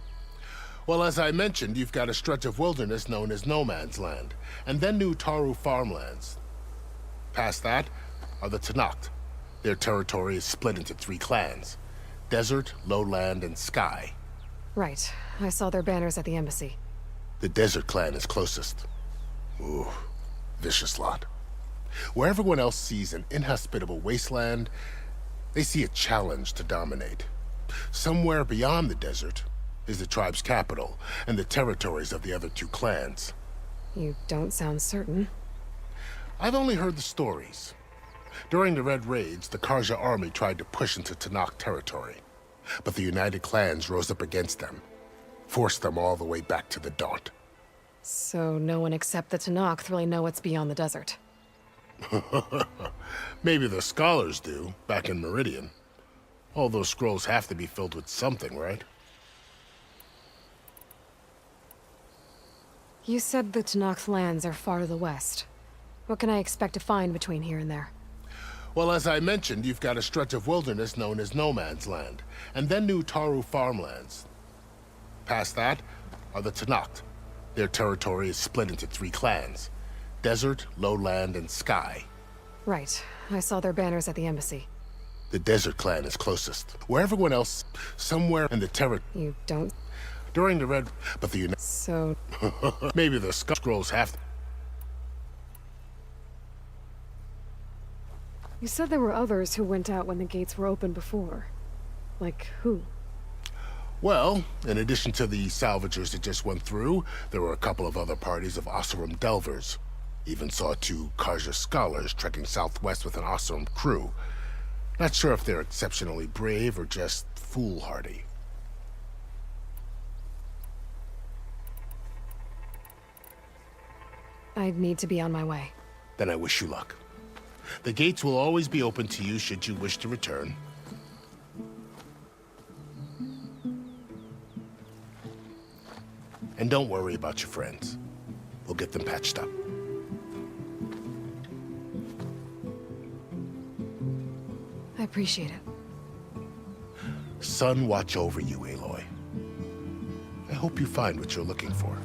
Well, as I mentioned, you've got a stretch of wilderness known as No Man's Land, and then the Utaru farmlands. Past that are the Tenakth. Their territory is split into 3 clans: Desert, Lowland, and Sky. Right. I saw their banners at the embassy. The Desert clan is closest. Ooh, vicious lot. Where everyone else sees an inhospitable wasteland, they see a challenge to dominate. Somewhere beyond the desert is the tribe's capital and the territories of the other 2 clans. You don't sound certain. I've only heard the stories. During the Red Raids, the Karja army tried to push into Tenakth territory, but the united clans rose up against them. Force them all the way back to the Daunt. So no one except the Tenakth really know what's beyond the desert. Maybe the scholars do, back in Meridian. All those scrolls have to be filled with something, right? You said the Tenakth lands are far to the west. What can I expect to find between here and there? Well, as I mentioned, you've got a stretch of wilderness known as No Man's Land, and then New Taru farmlands. Past that are the Tenakth. Their territory is split into 3 clans: Desert, Lowland, and Sky. Right. I saw their banners at the embassy. The Desert clan is closest. Where everyone else, somewhere in the You don't... During the Red... But the So... Maybe the scrolls have to... You said there were others who went out when the gates were open before. Like who? Well, in addition to the salvagers that just went through, there were a couple of other parties of Oseram delvers. Even saw 2 Carja scholars trekking southwest with an Oseram crew. Not sure if they're exceptionally brave or just foolhardy. I'd need to be on my way. Then I wish you luck. The gates will always be open to you should you wish to return. And don't worry about your friends. We'll get them patched up. I appreciate it. Sun watch over you, Aloy. I hope you find what you're looking for.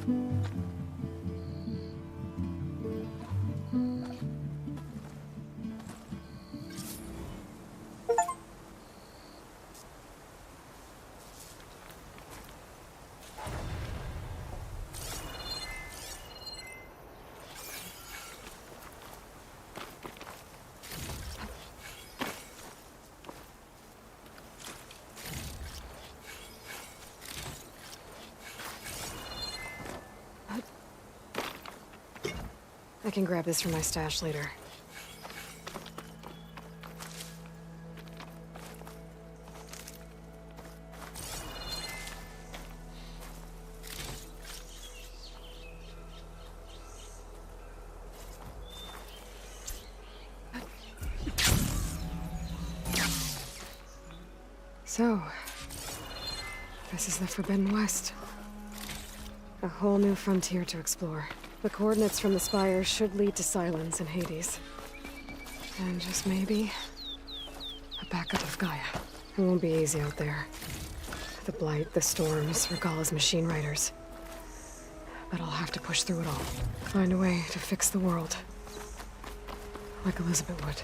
I can grab this from my stash later. So, this is the Forbidden West. A whole new frontier to explore. The coordinates from the spire should lead to Silence and Hades. And just maybe, a backup of Gaia. It won't be easy out there. The Blight, the Storms, Regala's machine riders. But I'll have to push through it all. Find a way to fix the world. Like Elizabeth would.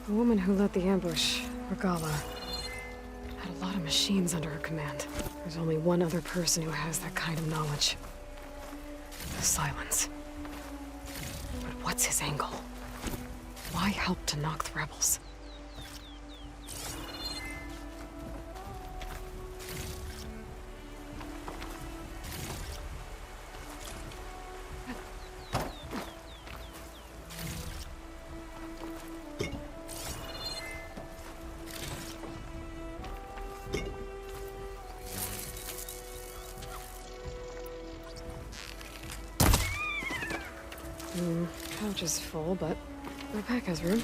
The woman who led the ambush, Regala, had a lot of machines under her command. There's only one other person who has that kind of knowledge. The Silence. But what's his angle? Why help to knock the rebels? Pouch is full, but my pack has room.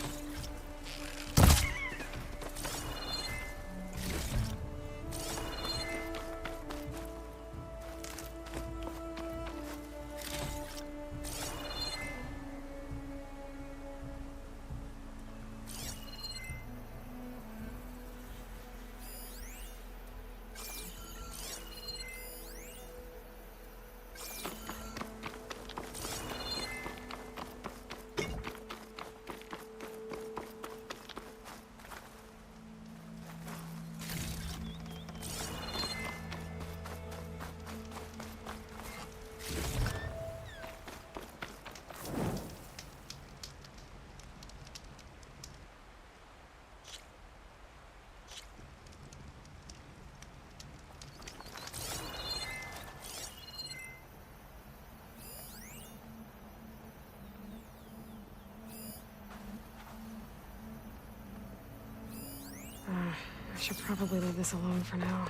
I should probably leave this alone for now.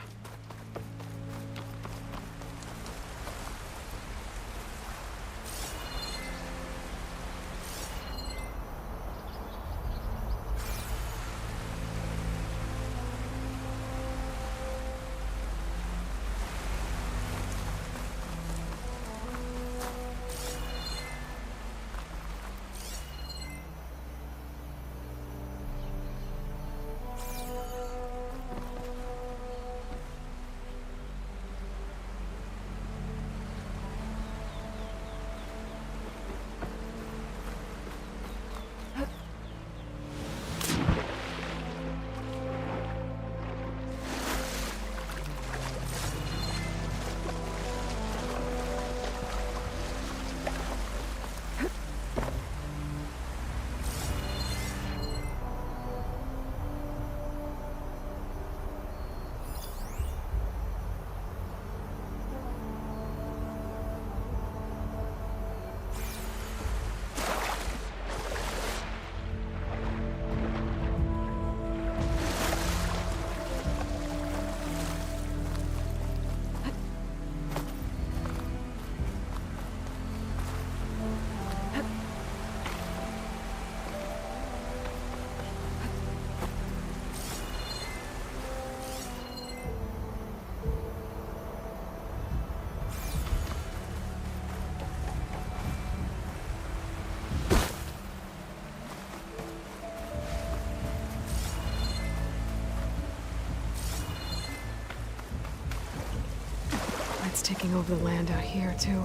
It's taking over the land out here, too.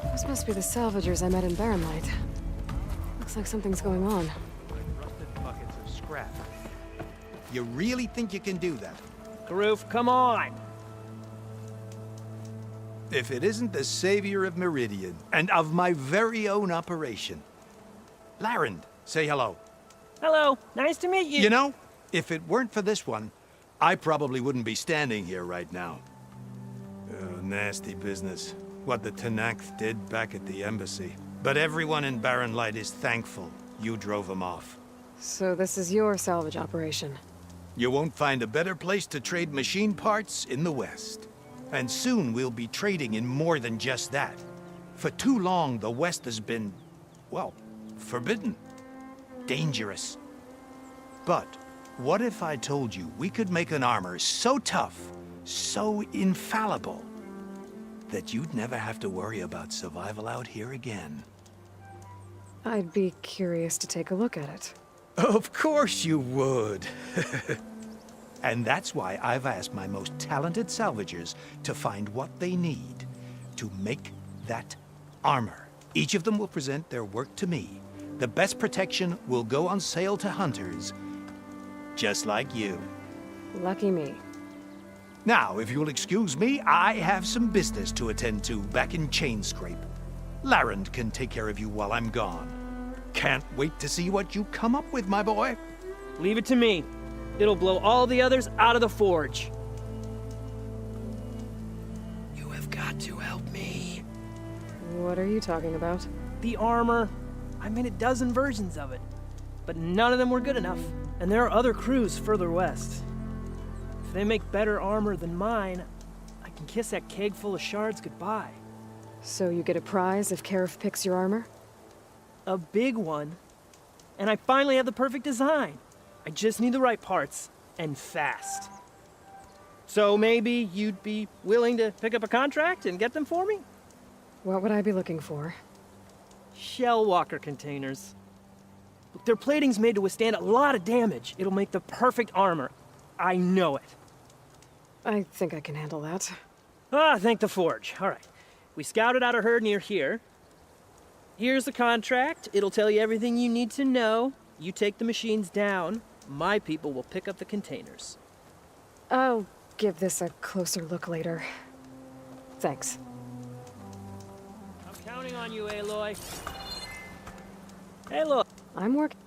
Those must be the salvagers I met in Barren Light. Looks like something's going on. Rusted buckets of scrap. You really think you can do that? Karuf, come on! If it isn't the savior of Meridian, and of my very own operation. Larend, say hello. Hello, nice to meet you. You know, if it weren't for this one, I probably wouldn't be standing here right now. Oh, nasty business. What the Tenakth did back at the embassy. But everyone in Barren Light is thankful you drove them off. So this is your salvage operation? You won't find a better place to trade machine parts in the West. And soon we'll be trading in more than just that. For too long, the West has been, well, forbidden. Dangerous. But what if I told you we could make an armor so tough, so infallible, that you'd never have to worry about survival out here again? I'd be curious to take a look at it. Of course you would. And that's why I've asked my most talented salvagers to find what they need to make that armor. Each of them will present their work to me. The best protection will go on sale to hunters, just like you. Lucky me. Now, if you'll excuse me, I have some business to attend to back in Chainscrape. Larend can take care of you while I'm gone. Can't wait to see what you come up with, my boy. Leave it to me. It'll blow all the others out of the forge. You have got to help me. What are you talking about? The armor. I made a dozen versions of it, but none of them were good enough. And there are other crews further west. If they make better armor than mine, I can kiss that keg full of shards goodbye. So you get a prize if Karif picks your armor? A big one. And I finally have the perfect design. I just need the right parts, and fast. So maybe you'd be willing to pick up a contract and get them for me? What would I be looking for? Shell walker containers. Look, their plating's made to withstand a lot of damage. It'll make the perfect armor. I know it. I think I can handle that. Ah, thank the forge. All right. We scouted out a herd near here. Here's the contract. It'll tell you everything you need to know. You take the machines down. My people will pick up the containers. I'll give this a closer look later. Thanks. I'm counting on you, Aloy. Hey, look. I'm working.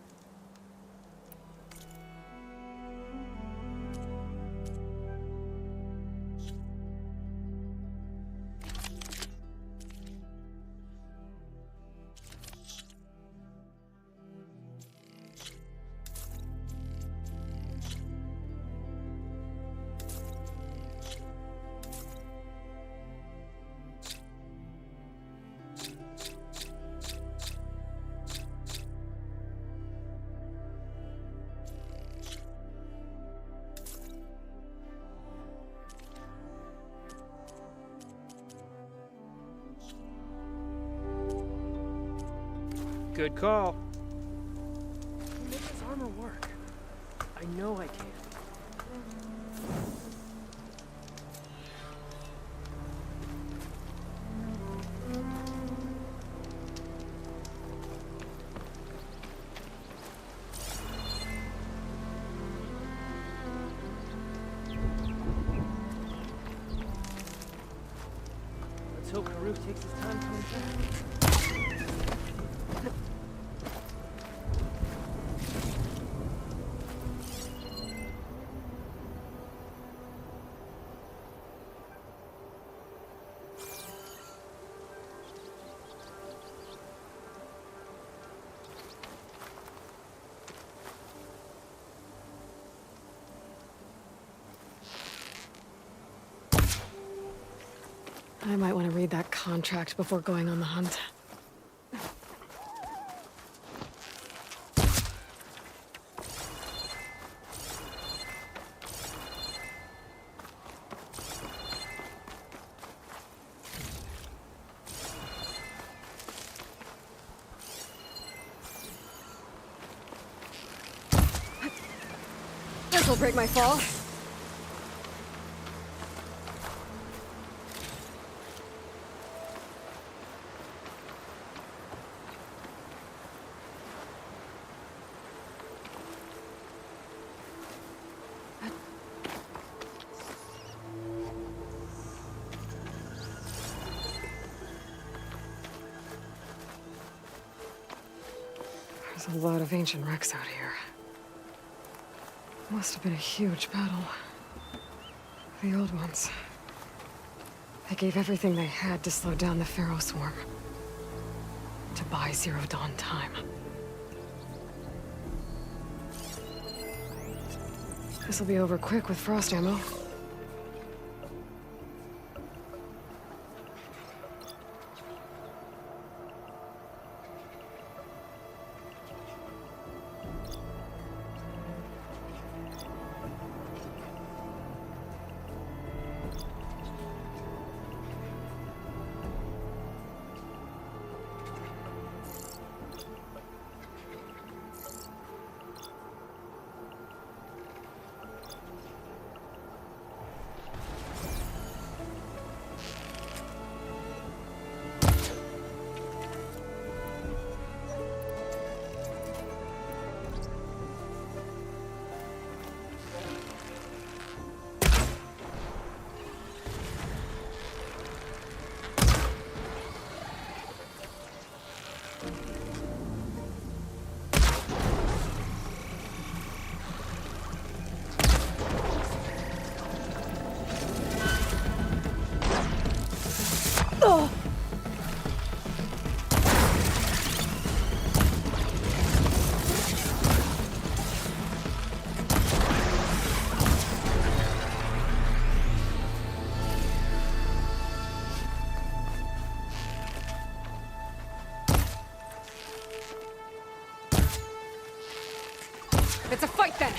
Good call. Make this armor work. I know I can. Let's hope Karuk takes his time coming back. I might want to read that contract before going on the hunt. This'll break my fall. There's a lot of ancient wrecks out here. Must have been a huge battle. The old ones. They gave everything they had to slow down the Pharaoh swarm. To buy Zero Dawn time. This'll be over quick with frost ammo. It's a fight then!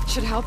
Should help.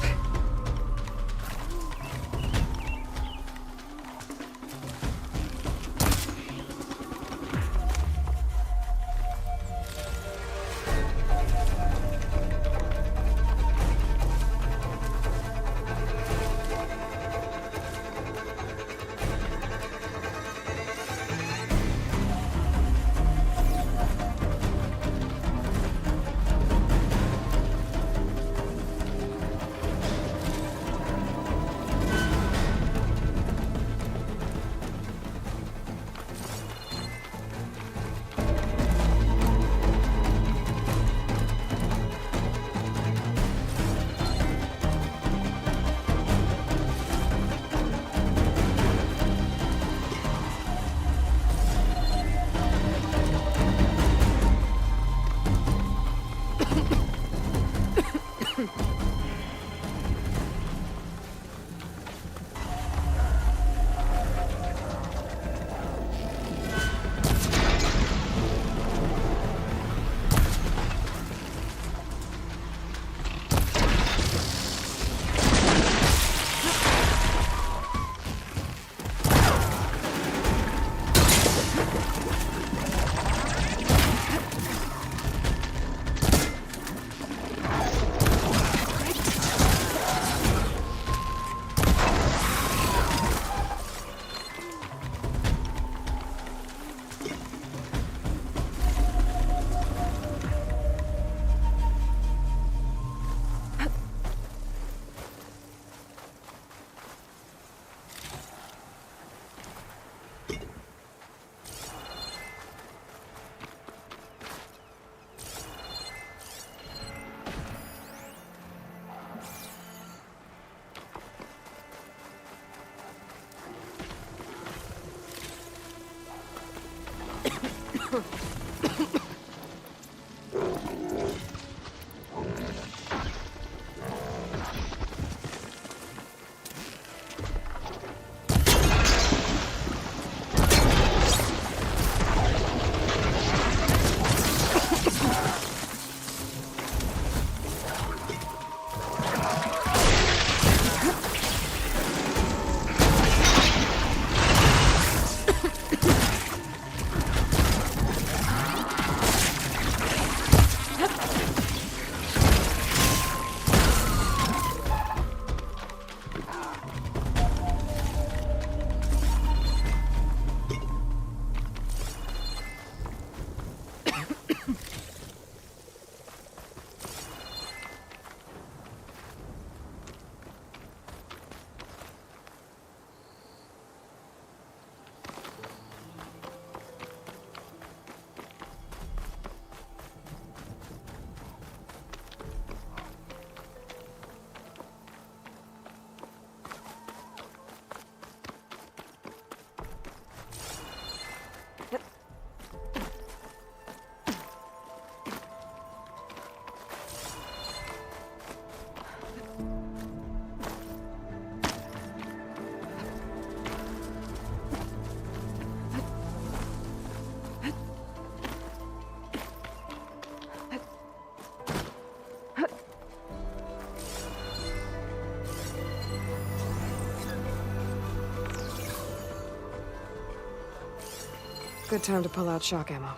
Good time to pull out shock ammo.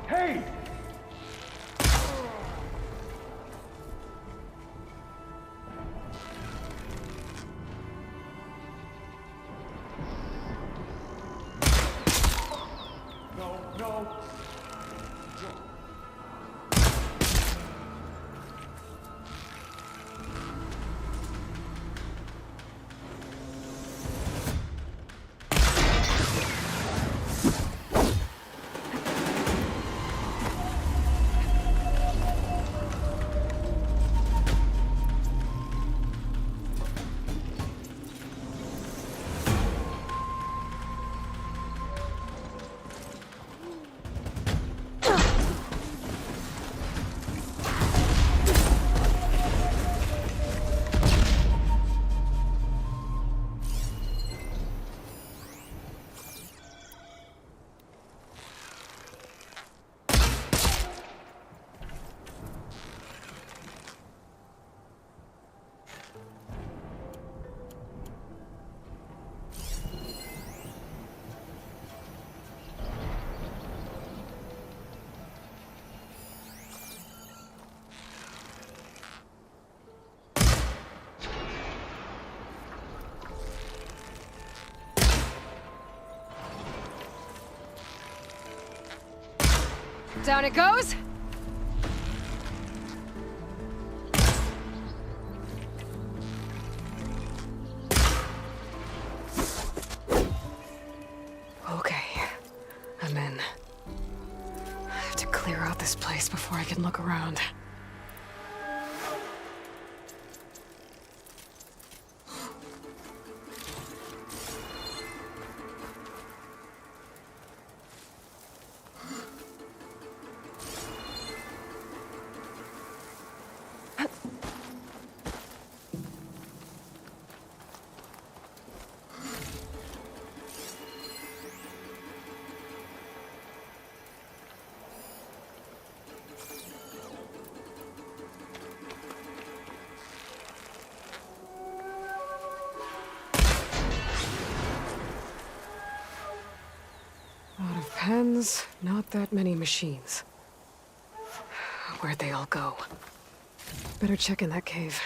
Hey! Down it goes! Okay, I'm in. I have to clear out this place before I can look around. Lot of pens, not that many machines. Where'd they all go? Better check in that cave.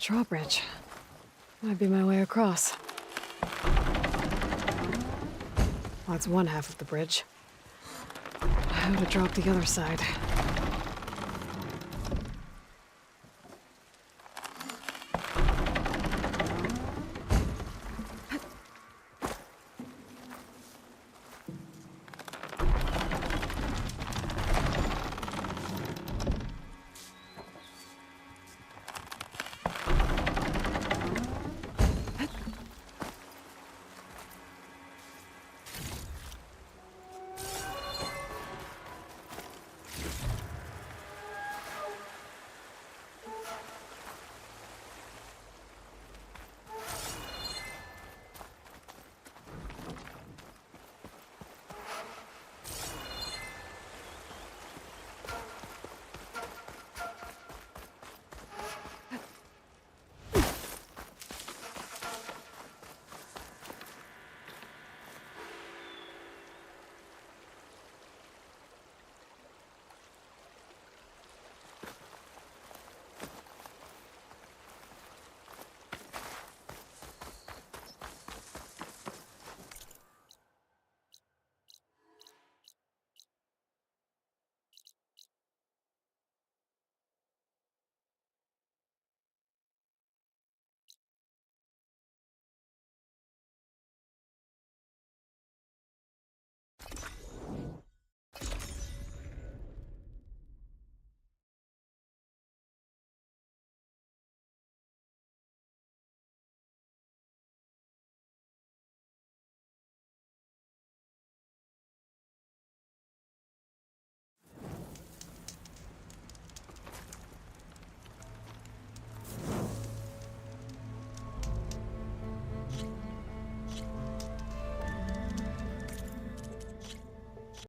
Drawbridge. Might be my way across. Well, that's one half of the bridge. How to drop the other side?